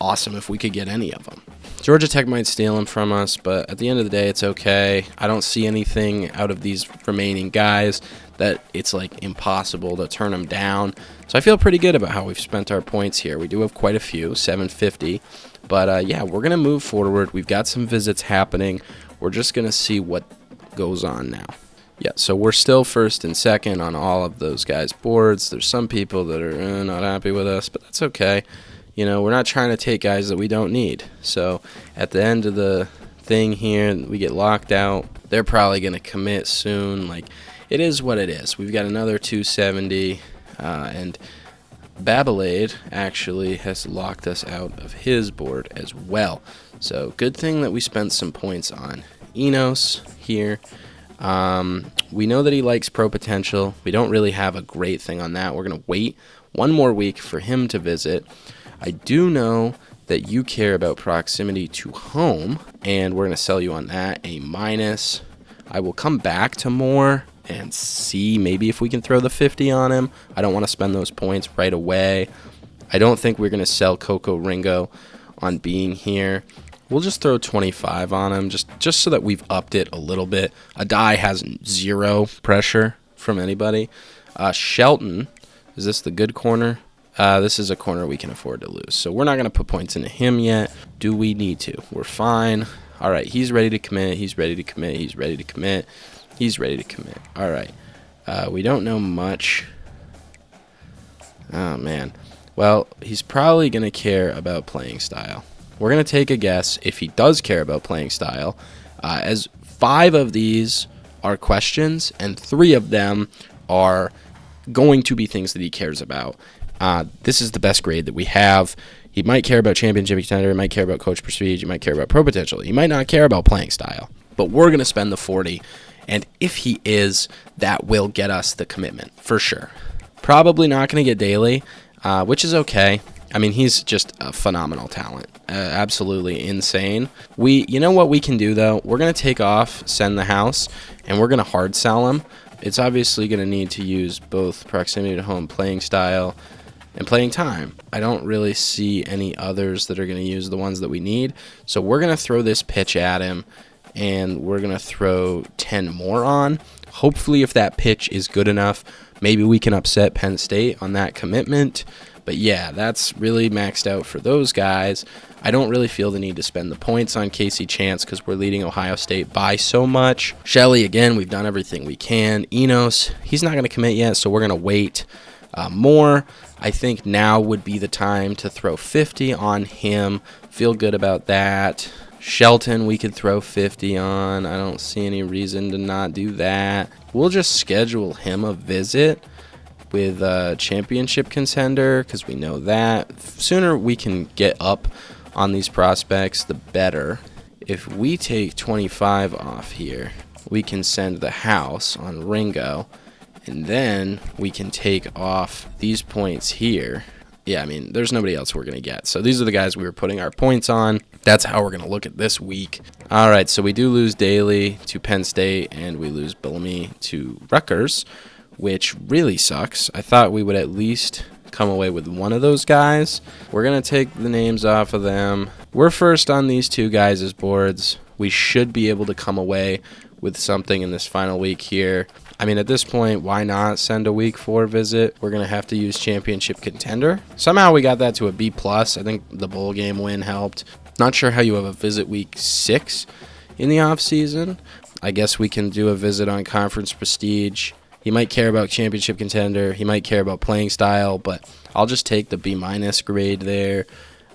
awesome if we could get any of them. Georgia Tech might steal him from us, but at the end of the day, it's okay. I don't see anything out of these remaining guys that it's like impossible to turn them down. So I feel pretty good about how we've spent our points here. We do have quite a few, 750. But yeah, we're going to move forward. We've got some visits happening. We're just going to see what goes on now. Yeah, so we're still first and second on all of those guys' boards. There's some people that are not happy with us, but that's okay. You know, we're not trying to take guys that we don't need. So at the end of the thing here, we get locked out. They're probably going to commit soon. Like, it is what it is. We've got another 270, and Babalade actually has locked us out of his board as well. So good thing that we spent some points on Enos here. We know that he likes pro potential. We don't really have a great thing on that. We're going to wait one more week for him to visit. I do know that you care about proximity to home, and we're going to sell you on that, A-. I will come back to more and see maybe if we can throw the 50 on him. I don't want to spend those points right away. I don't think we're going to sell Coco Ringo on being here. We'll just throw 25 on him just so that we've upped it a little bit. Adai has 0 pressure from anybody. Shelton, is this the good corner? This is a corner we can afford to lose. So we're not going to put points into him yet. Do we need to? We're fine. All right, he's ready to commit. He's ready to commit. He's ready to commit. He's ready to commit. All right. We don't know much. Oh, man. Well, he's probably going to care about playing style. We're going to take a guess if he does care about playing style, as 5 of these are questions and 3 of them are going to be things that he cares about. this is the best grade that we have. He might care about championship contender. He might care about coach prestige. He might care about pro potential. He might not care about playing style. But we're going to spend the 40. And if he is, that will get us the commitment for sure. Probably not going to get daily, which is okay. I mean, he's just a phenomenal talent. Absolutely insane. You know what we can do, though? We're going to take off, send the house, and we're going to hard sell him. It's obviously going to need to use both proximity to home, playing style, and playing time. I don't really see any others that are going to use the ones that we need. So we're going to throw this pitch at him, and we're going to throw 10 more on. Hopefully, if that pitch is good enough, maybe we can upset Penn State on that commitment. But yeah, that's really maxed out for those guys. I don't really feel the need to spend the points on Casey Chance because we're leading Ohio State by so much. Shelley, again, we've done everything we can. Enos, he's not going to commit yet, so we're going to wait more. I think now would be the time to throw 50 on him. Feel good about that. Shelton, we could throw 50 on. I don't see any reason to not do that. We'll just schedule him a visit with a championship contender because we know that. Sooner we can get up on these prospects, the better. If we take 25 off here, we can send the house on Ringo, and then we can take off these points here. Yeah, I mean, there's nobody else we're going to get. So these are the guys we were putting our points on. That's how we're going to look at this week. All right, so we do lose Daly to Penn State, and we lose Bellamy to Rutgers, which really sucks. I thought we would at least come away with one of those guys. We're going to take the names off of them. We're first on these two guys' boards. We should be able to come away with something in this final week here. I mean, at this point, why not send a week 4 visit? We're going to have to use championship contender. Somehow we got that to a B+. I think the bowl game win helped. Not sure how you have a visit week 6 in the offseason. I guess we can do a visit on conference prestige. He might care about championship contender. He might care about playing style, but I'll just take the B- grade there.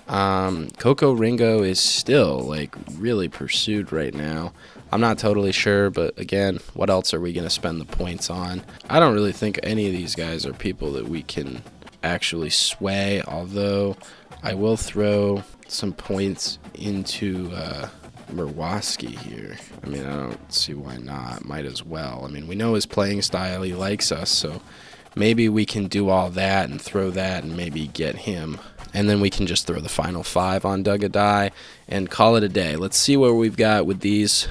Coco Ringo is still like really pursued right now. I'm not totally sure, but again, what else are we going to spend the points on? I don't really think any of these guys are people that we can actually sway, although I will throw some points into Murwaski here. I mean, I don't see why not. Might as well. I mean, we know his playing style. He likes us, so maybe we can do all that and throw that and maybe get him. And then we can just throw the final 5 on Doug Adai and call it a day. Let's see what we've got with these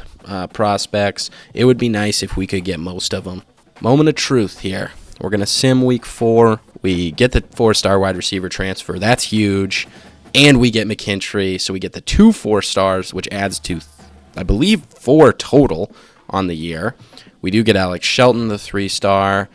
prospects. It would be nice if we could get most of them. Moment of truth here. We're going to sim week 4. We get the 4-star wide receiver transfer. That's huge. And we get McKinstry, so we get the 2 4-stars, which adds to, I believe, 4 total on the year. We do get Alex Shelton, the 3-star.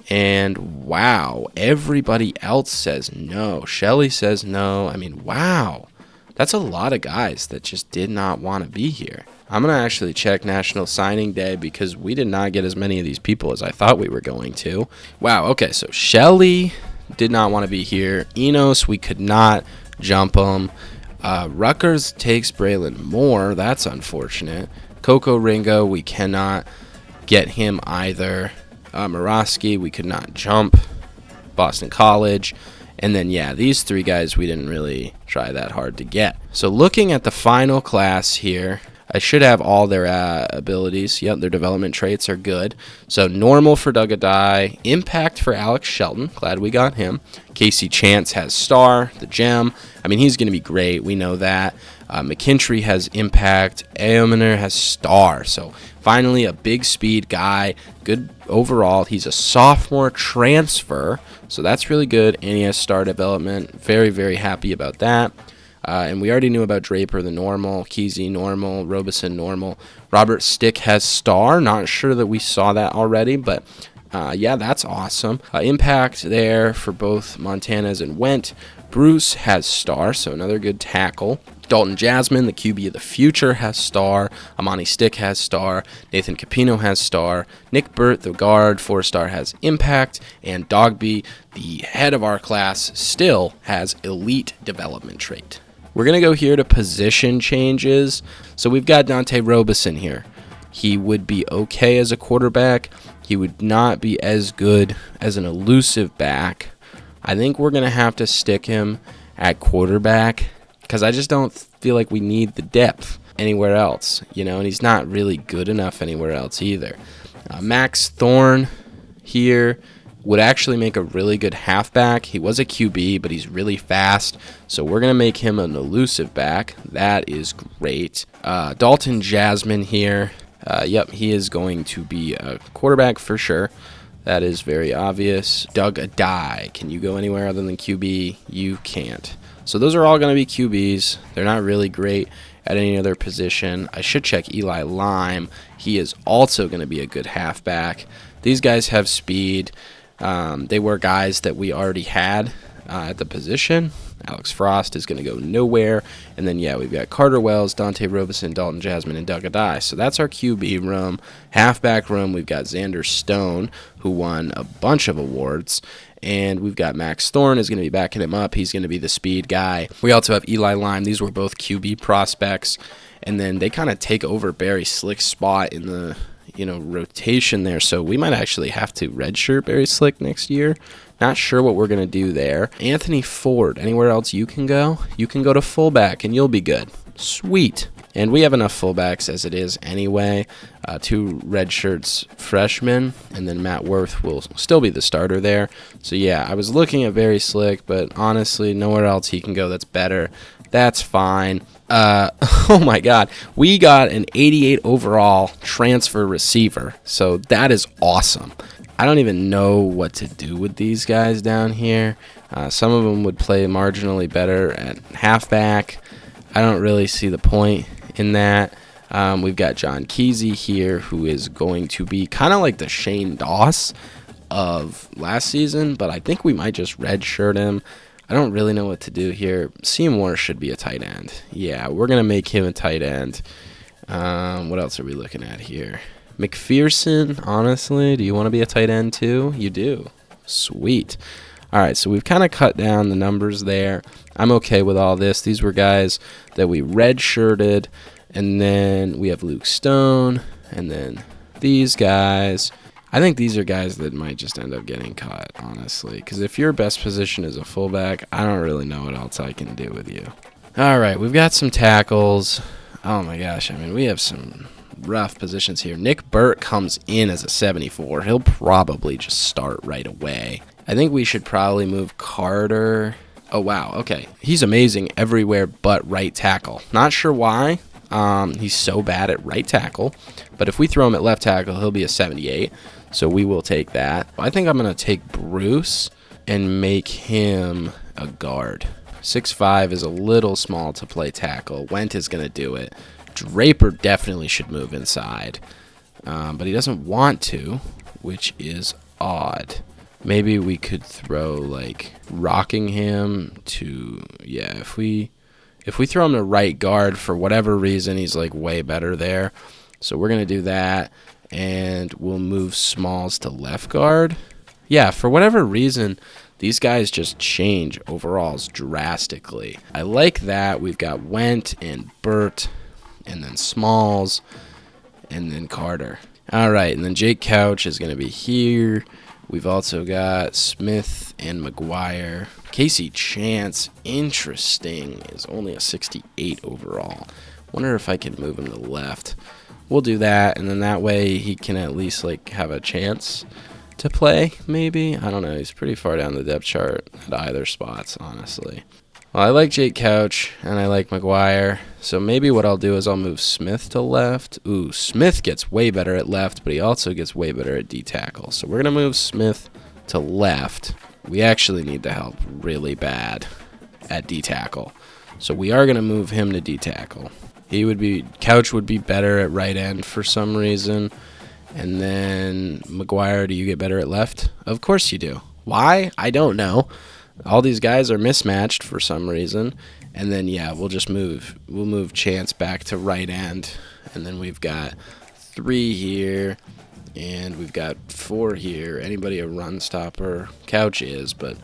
And wow, everybody else says no. Shelley says no. I mean, wow. That's a lot of guys that just did not want to be here. I'm going to actually check National Signing Day because we did not get as many of these people as I thought we were going to. Wow, okay, so Shelley did not want to be here. Enos, we could not jump him. Rutgers takes Braylon Moore. That's unfortunate. Coco Ringo, we cannot get him either. Murowski, we could not jump. Boston College. And then, yeah, these 3 guys we didn't really try that hard to get. So looking at the final class here, I should have all their abilities. Yep, their development traits are good. So normal for Doug Adai. Impact for Alex Shelton. Glad we got him. Casey Chance has star, the gem. I mean, he's going to be great. We know that. McKinstry has impact. Aomaner has star. So finally a big speed guy. Good overall. He's a sophomore transfer. So that's really good. And he has star development. Very, very happy about that. And we already knew about Draper, the normal, Kesey, normal, Robeson, normal. Robert Stick has star. Not sure that we saw that already, but yeah, that's awesome. Impact there for both Montanez and Went. Bruce has star, so another good tackle. Dalton Jasmine, the QB of the future, has star. Amani Stick has star. Nathan Capino has star. Nick Burt, the guard, 4-star, has impact. And Dogby, the head of our class, still has elite development trait. We're going to go here to position changes. So we've got Dante Robeson here. He would be okay as a quarterback. He would not be as good as an elusive back. I think we're going to have to stick him at quarterback because I just don't feel like we need the depth anywhere else, and he's not really good enough anywhere else either. Max Thorne here would actually make a really good halfback. He was a QB, but he's really fast, so we're going to make him an elusive back. That is great. Dalton Jasmine here. Yep, he is going to be a quarterback for sure. That is very obvious. Doug Adai. Can you go anywhere other than QB? You can't. So those are all going to be QBs. They're not really great at any other position. I should check Eli Lime. He is also going to be a good halfback. These guys have speed. They were guys that we already had at the position. Alex Frost is going to go nowhere. And then, we've got Carter Wells, Dante Robeson, Dalton Jasmine, and Doug Adai. So that's our QB room. Halfback room, we've got Xander Stone, who won a bunch of awards. And we've got Max Thorne is going to be backing him up. He's going to be the speed guy. We also have Eli Lime. These were both QB prospects. And then they kind of take over Barry Slick's spot in the rotation there. So we might actually have to redshirt Barry Slick next year. Not sure what we're going to do there. Anthony Ford, anywhere else you can go? You can go to fullback and you'll be good. Sweet. And we have enough fullbacks as it is anyway. 2 redshirts freshmen, and then Matt Worth will still be the starter there. So I was looking at Barry Slick, but honestly, nowhere else he can go that's better. That's fine. Oh my God, we got an 88 overall transfer receiver, so that is awesome. I don't even know what to do with these guys down here. Some of them would play marginally better at halfback. I don't really see the point in that. We've got John Kesey here, who is going to be kind of like the Shane Doss of last season, but I think we might just redshirt him. I don't really know what to do here. Seymour should be a tight end. Yeah, we're going to make him a tight end. What else are we looking at here? McPherson, honestly, do you want to be a tight end too? You do. Sweet. All right, so we've kind of cut down the numbers there. I'm okay with all this. These were guys that we redshirted, and then we have Luke Stone, and then these guys. I think these are guys that might just end up getting cut, honestly, because if your best position is a fullback, I don't really know what else I can do with you. All right, we've got some tackles. Oh, my gosh, we have some rough positions here. Nick Burt comes in as a 74. He'll probably just start right away. I think we should probably move Carter. Oh, wow, okay. He's amazing everywhere but right tackle. Not sure why. He's so bad at right tackle, but if we throw him at left tackle, he'll be a 78, so we will take that. I think I'm going to take Bruce and make him a guard. 6'5" is a little small to play tackle. Went is going to do it. Draper definitely should move inside, but he doesn't want to, which is odd. Maybe we could throw, like, Rockingham to, if we throw him to right guard for whatever reason, he's, like, way better there. So we're going to do that, and we'll move Smalls to left guard. Yeah, for whatever reason, these guys just change overalls drastically. I like that. We've got Went and Burt, and then Smalls, and then Carter. All right, and then Jake Couch is going to be here. We've also got Smith and McGuire. Casey Chance, interesting, is only a 68 overall. Wonder if I can move him to left. We'll do that, and then that way he can at least like have a chance to play, maybe. I don't know. He's pretty far down the depth chart at either spots, honestly. Well, I like Jake Couch, and I like McGuire, so maybe what I'll do is I'll move Smith to left. Ooh, Smith gets way better at left, but he also gets way better at D-tackle. So we're going to move Smith to left. We actually need the help really bad at D-tackle. So we are going to move him to D-tackle. Couch would be better at right end for some reason. And then McGuire, do you get better at left? Of course you do. Why? I don't know. All these guys are mismatched for some reason. And then, we'll move Chance back to right end. And then we've got 3 here, and we've got 4 here. Anybody a run stopper? Couch is, but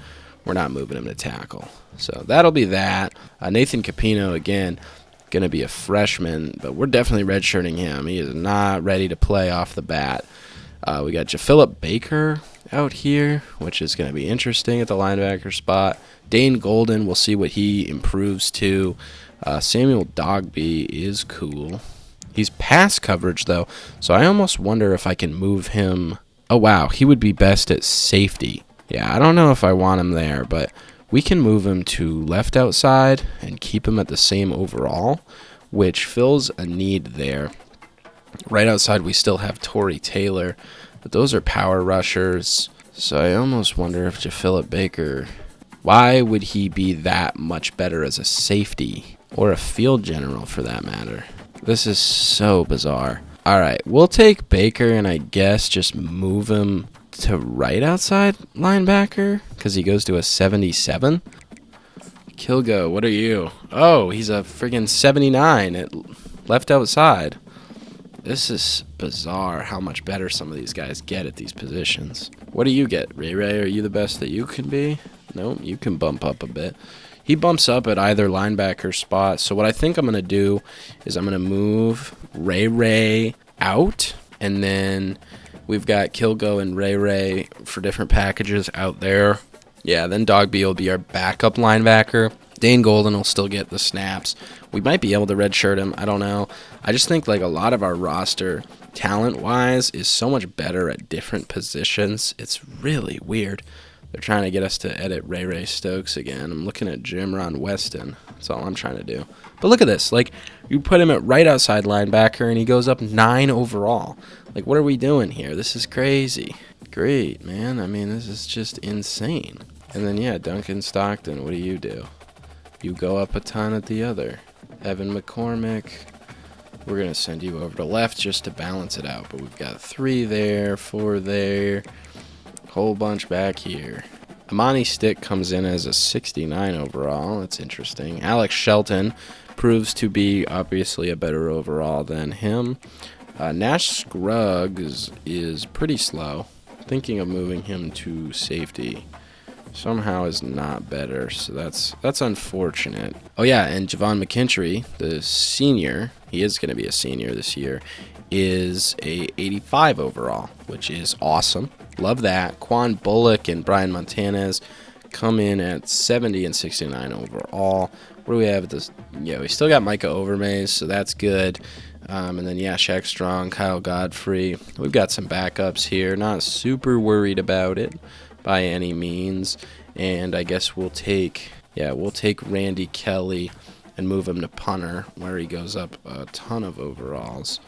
we're not moving him to tackle. So that'll be that. Nathan Capino, again, going to be a freshman, but we're definitely redshirting him. He is not ready to play off the bat. We got JaPhillip Baker out here, which is going to be interesting at the linebacker spot. Dane Golden, we'll see what he improves to. Samuel Dogby is cool. He's pass coverage, though, so I almost wonder if I can move him. Oh, wow, he would be best at safety. Yeah, I don't know if I want him there, but we can move him to left outside and keep him at the same overall, which fills a need there. Right outside, we still have Torrey Taylor, but those are power rushers, so I almost wonder if Philip Baker, why would he be that much better as a safety or a field general for that matter? This is so bizarre. All right, we'll take Baker and I guess just move him to right outside linebacker because he goes to a 77. Kilgo, what are you? Oh, he's a friggin' 79 at left outside. This is bizarre how much better some of these guys get at these positions. What do you get, Ray Ray? Are you the best that you can be? No, you can bump up a bit. He bumps up at either linebacker spot. So what I think I'm going to do is I'm going to move Ray Ray out. And then we've got Kilgo and Ray Ray for different packages out there. Yeah, then Dogby will be our backup linebacker. Dane Golden will still get the snaps. We might be able to redshirt him. I don't know. I just think like a lot of our roster, talent-wise, is so much better at different positions. It's really weird. They're trying to get us to edit Ray Ray Stokes again. I'm looking at Jimron Weston. That's all I'm trying to do. But look at this. Like, you put him at right outside linebacker, and he goes up 9 overall. Like, what are we doing here? This is crazy. Great, man. I mean, this is just insane. And then, yeah, Duncan Stockton, what do? You go up a ton at the other. Evan McCormick, we're going to send you over to left just to balance it out. But we've got 3 there, 4 there. Whole bunch back here. Amani Stick comes in as a 69 overall. That's interesting. Alex Shelton proves to be obviously a better overall than him. Nash Scruggs is pretty slow. Thinking of moving him to safety. Somehow is not better, so that's unfortunate. Oh yeah, and Javon McKintry, the senior, he is going to be a senior this year, is a 85 overall, which is awesome. Love that. Quan Bullock and Brian Montanez come in at 70 and 69 overall. What do we have at this? Yeah, we still got Micah Overmaze, so that's good. And then, yeah, Shaq Strong, Kyle Godfrey. We've got some backups here. Not super worried about it by any means. And I guess we'll take Randy Kelly and move him to punter, where he goes up a ton of overalls.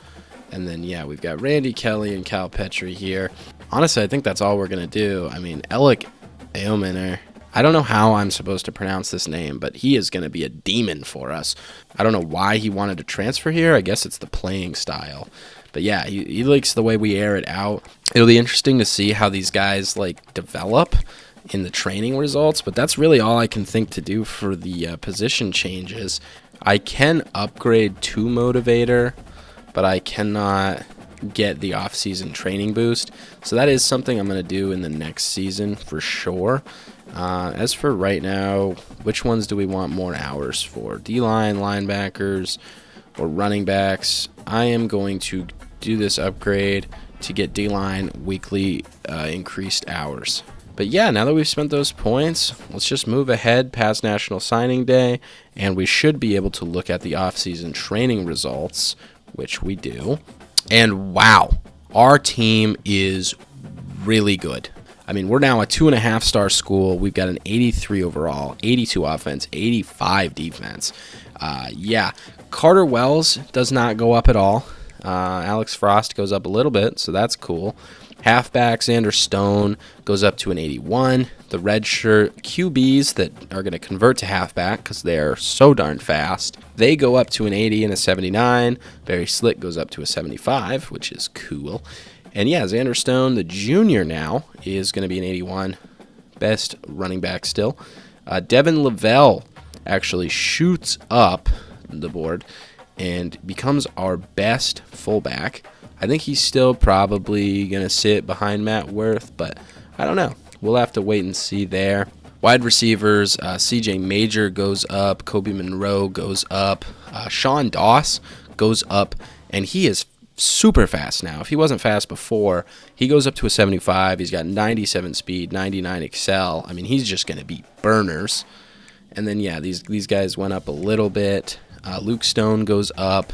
And then, yeah, we've got Randy Kelly and Cal Petrie here. Honestly, I think that's all we're going to do. I mean, Alec Aominer, I don't know how I'm supposed to pronounce this name, but he is going to be a demon for us. I don't know why he wanted to transfer here. I guess it's the playing style. But, yeah, he likes the way we air it out. It'll be interesting to see how these guys, like, develop in the training results. But that's really all I can think to do for the position changes. I can upgrade to Motivator, but I cannot get the off-season training boost. So that is something I'm going to do in the next season for sure. As for right now, which ones do we want more hours for? D-line, linebackers, or running backs? I am going to do this upgrade to get D-line weekly increased hours. But yeah, now that we've spent those points, let's just move ahead past National Signing Day, and we should be able to look at the off-season training results, which we do. And wow, our team is really good. I mean, we're now a 2.5-star school. We've got an 83 overall, 82 offense, 85 defense. Yeah, Carter Wells does not go up at all. Alex Frost goes up a little bit, so that's cool. Halfback Xander Stone goes up to an 81. The redshirt QBs that are going to convert to halfback because they're so darn fast, they go up to an 80 and a 79. Barry Slick goes up to a 75, which is cool. And yeah, Xander Stone, the junior now, is going to be an 81. Best running back still. Devin Lavelle actually shoots up the board and becomes our best fullback. I think he's still probably going to sit behind Matt Worth, but I don't know. We'll have to wait and see there. Wide receivers, CJ Major goes up. Kobe Monroe goes up. Sean Doss goes up, and he is super fast now. If he wasn't fast before, he goes up to a 75. He's got 97 speed, 99 excel. I mean, he's just going to beat burners. And then, yeah, these guys went up a little bit. Luke Stone goes up.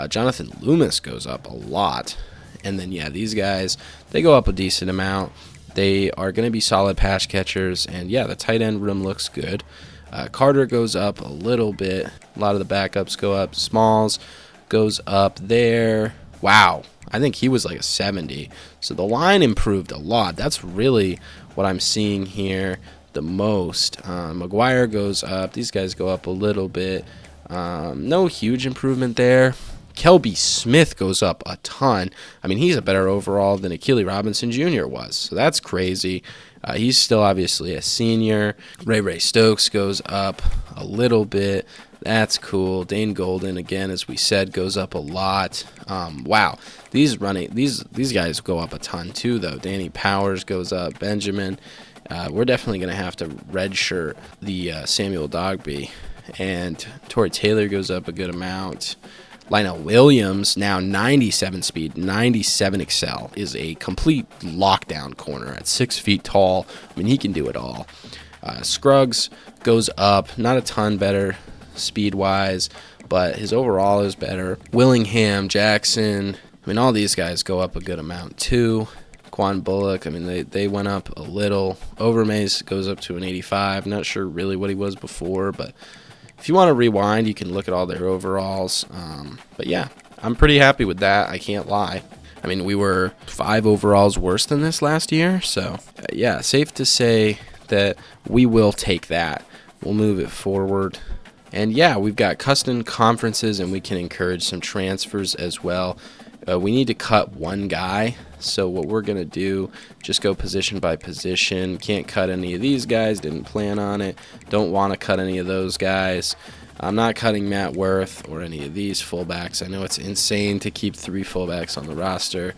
Jonathan Loomis goes up a lot. And then, yeah, these guys, they go up a decent amount. They are going to be solid pass catchers. And, yeah, the tight end room looks good. Carter goes up a little bit. A lot of the backups go up. Smalls goes up there. Wow, I think he was like a 70. So the line improved a lot. That's really what I'm seeing here the most. McGuire goes up. These guys go up a little bit. No huge improvement there. Kelby Smith goes up a ton. I mean, he's a better overall than Akili Robinson Jr. was. So that's crazy. He's still obviously a senior. Ray Stokes goes up a little bit. That's cool. Dane Golden, again, as we said, goes up a lot. Wow. These guys go up a ton too, though. Danny Powers goes up. Benjamin. We're definitely going to have to redshirt the Samuel Dogby. And Torrey Taylor goes up a good amount. Lionel Williams, now 97 speed, 97 excel, is a complete lockdown corner at 6 feet tall. I mean, he can do it all. Scruggs goes up, not a ton better speed-wise, but his overall is better. Willingham, Jackson, I mean, all these guys go up a good amount too. Quan Bullock, I mean, they went up a little. Overmaze goes up to an 85. Not sure really what he was before, but if you want to rewind, you can look at all their overalls. But yeah, I'm pretty happy with that. I can't lie. I mean, we were 5 overalls worse than this last year. So yeah, safe to say that we will take that. We'll move it forward. And yeah, we've got custom conferences, and we can encourage some transfers as well. We need to cut one guy. So what we're going to do, just go position by position. Can't cut any of these guys. Didn't plan on it. Don't want to cut any of those guys. I'm not cutting Matt Worth or any of these fullbacks. I know it's insane to keep 3 fullbacks on the roster.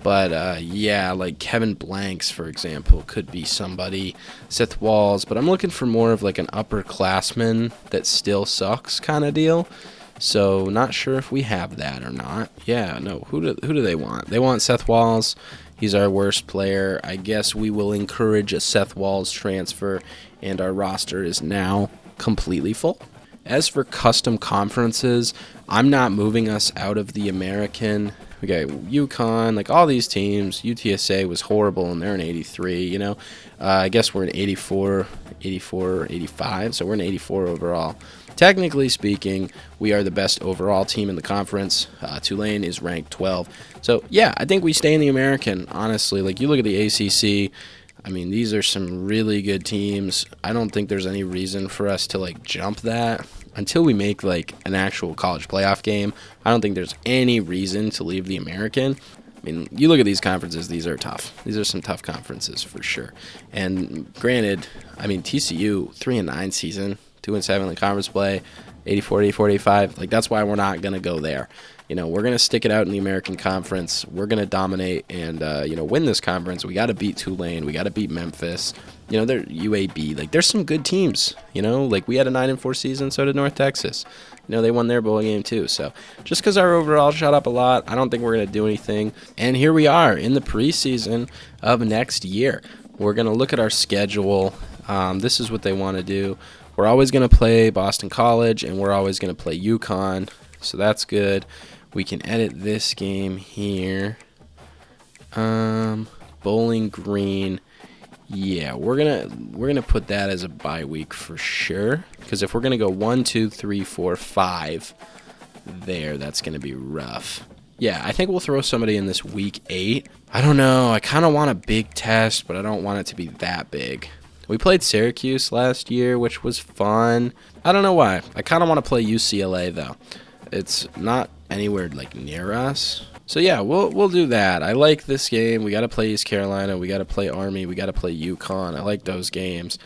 But, yeah, like Kevin Blanks, for example, could be somebody. Seth Walls. But I'm looking for more of like an upperclassman that still sucks kind of deal. So not sure if we have that or not. Yeah, no. Who do they want? They want Seth Walls. He's our worst player. I guess we will encourage a Seth Walls transfer, and our roster is now completely full. As for custom conferences, I'm not moving us out of the American. We got UConn, like all these teams. UTSA was horrible, and they're an 83, you know. I guess we're an 84, 85, so we're an 84 overall. Technically speaking, we are the best overall team in the conference. Tulane is ranked 12. So, yeah, I think we stay in the American, honestly. Like, you look at the ACC, I mean, these are some really good teams. I don't think there's any reason for us to, like, jump that. Until we make, like, an actual college playoff game, I don't think there's any reason to leave the American. I mean, you look at these conferences, these are tough. These are some tough conferences for sure. And granted, I mean, TCU, 3-9 season, 2-7 in the conference play, 84, 85. Like, that's why we're not going to go there. You know, we're going to stick it out in the American Conference. We're going to dominate and, win this conference. We got to beat Tulane. We got to beat Memphis. You know, they're UAB. Like, there's some good teams, you know. Like, we had a 9-4 season, so did North Texas. You know, they won their bowl game too. So, just because our overall shot up a lot, I don't think we're going to do anything. And here we are in the preseason of next year. We're going to look at our schedule. This is what they want to do. We're always going to play Boston College, and we're always going to play UConn, so that's good. We can edit this game here. Bowling Green. Yeah, we're gonna put that as a bye week for sure. Because if we're gonna go 1, 2, 3, 4, 5, there, that's gonna be rough. Yeah, I think we'll throw somebody in this week 8. I don't know. I kind of want a big test, but I don't want it to be that big. We played Syracuse last year, which was fun. I don't know why. I kind of want to play UCLA, though. It's not anywhere, like, near us. So, yeah, we'll do that. I like this game. We got to play East Carolina. We got to play Army. We got to play UConn. I like those games.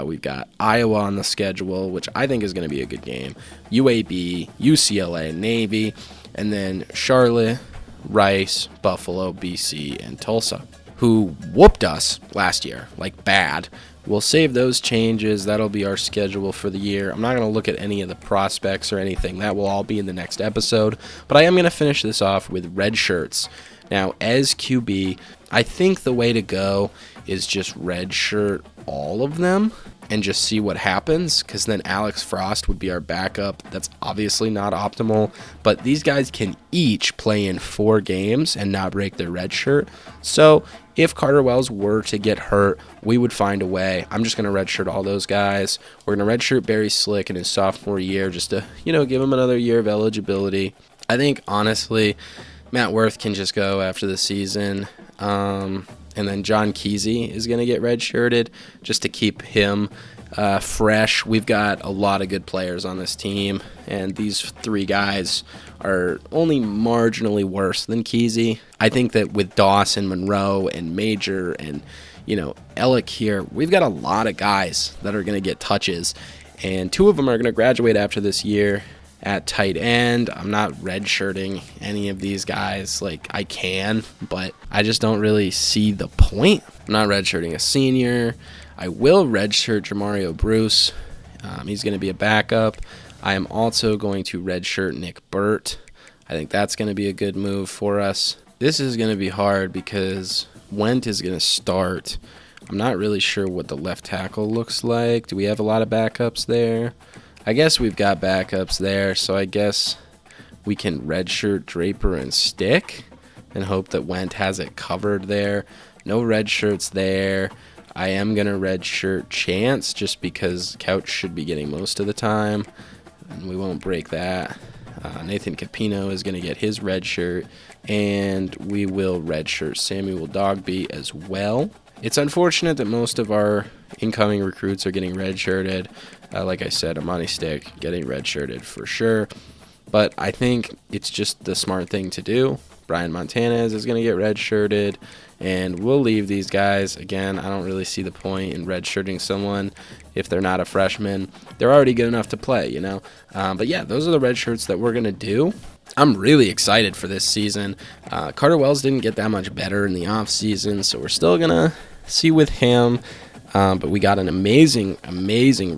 We've got Iowa on the schedule, which I think is going to be a good game. UAB, UCLA, Navy, and then Charlotte, Rice, Buffalo, BC, and Tulsa, who whooped us last year, like bad. we'll save those changes. That'll be our schedule for the year. I'm not going to look at any of the prospects or anything. That will all be in the next episode. But I am going to finish this off with red shirts. Now, as QB, I think the way to go is just red shirt all of them and just see what happens, because then Alex Frost would be our backup. That's obviously not optimal, but these guys can each play in 4 games and not break their red shirt. So if Carter Wells were to get hurt, we would find a way. I'm just going to redshirt all those guys. We're going to redshirt Barry Slick in his sophomore year just to, give him another year of eligibility. I think, honestly, Matt Worth can just go after the season. And then John Kesey is going to get redshirted just to keep him fresh. We've got a lot of good players on this team, and these 3 guys are only marginally worse than Kesey. I think that with Dawson, Monroe, and Major, and Ellick here, we've got a lot of guys that are going to get touches, and 2 of them are going to graduate after this year. At tight end, I'm not redshirting any of these guys. I can, but I just don't really see the point. I'm not redshirting a senior. I will redshirt Jamario Bruce. He's going to be a backup. I am also going to redshirt Nick Burt. I think that's going to be a good move for us. This is going to be hard because Went is going to start. I'm not really sure what the left tackle looks like. Do we have a lot of backups there? I guess we've got backups there, so I guess we can redshirt Draper and Stick and hope that Went has it covered there. No red shirts there. I am going to redshirt Chance just because Couch should be getting most of the time, and we won't break that. Nathan Capino is going to get his red shirt, and we will redshirt Samuel Dogby as well. It's unfortunate that most of our incoming recruits are getting redshirted. Like I said, Amani Stick getting redshirted for sure. But I think it's just the smart thing to do. Brian Montanez is going to get redshirted, and we'll leave these guys. Again, I don't really see the point in redshirting someone if they're not a freshman. They're already good enough to play, But yeah, those are the red shirts that we're going to do. I'm really excited for this season. Carter Wells didn't get that much better in the offseason, so we're still going to see with him. But we got an amazing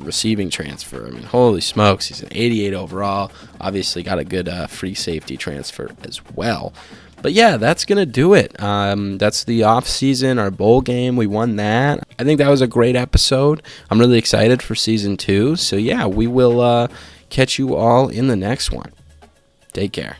receiving transfer. I mean, holy smokes, he's an 88 overall. Obviously got a good free safety transfer as well. But yeah, that's going to do it. That's the off-season, our bowl game. We won that. I think that was a great episode. I'm really excited for Season 2. So yeah, we will catch you all in the next one. Take care.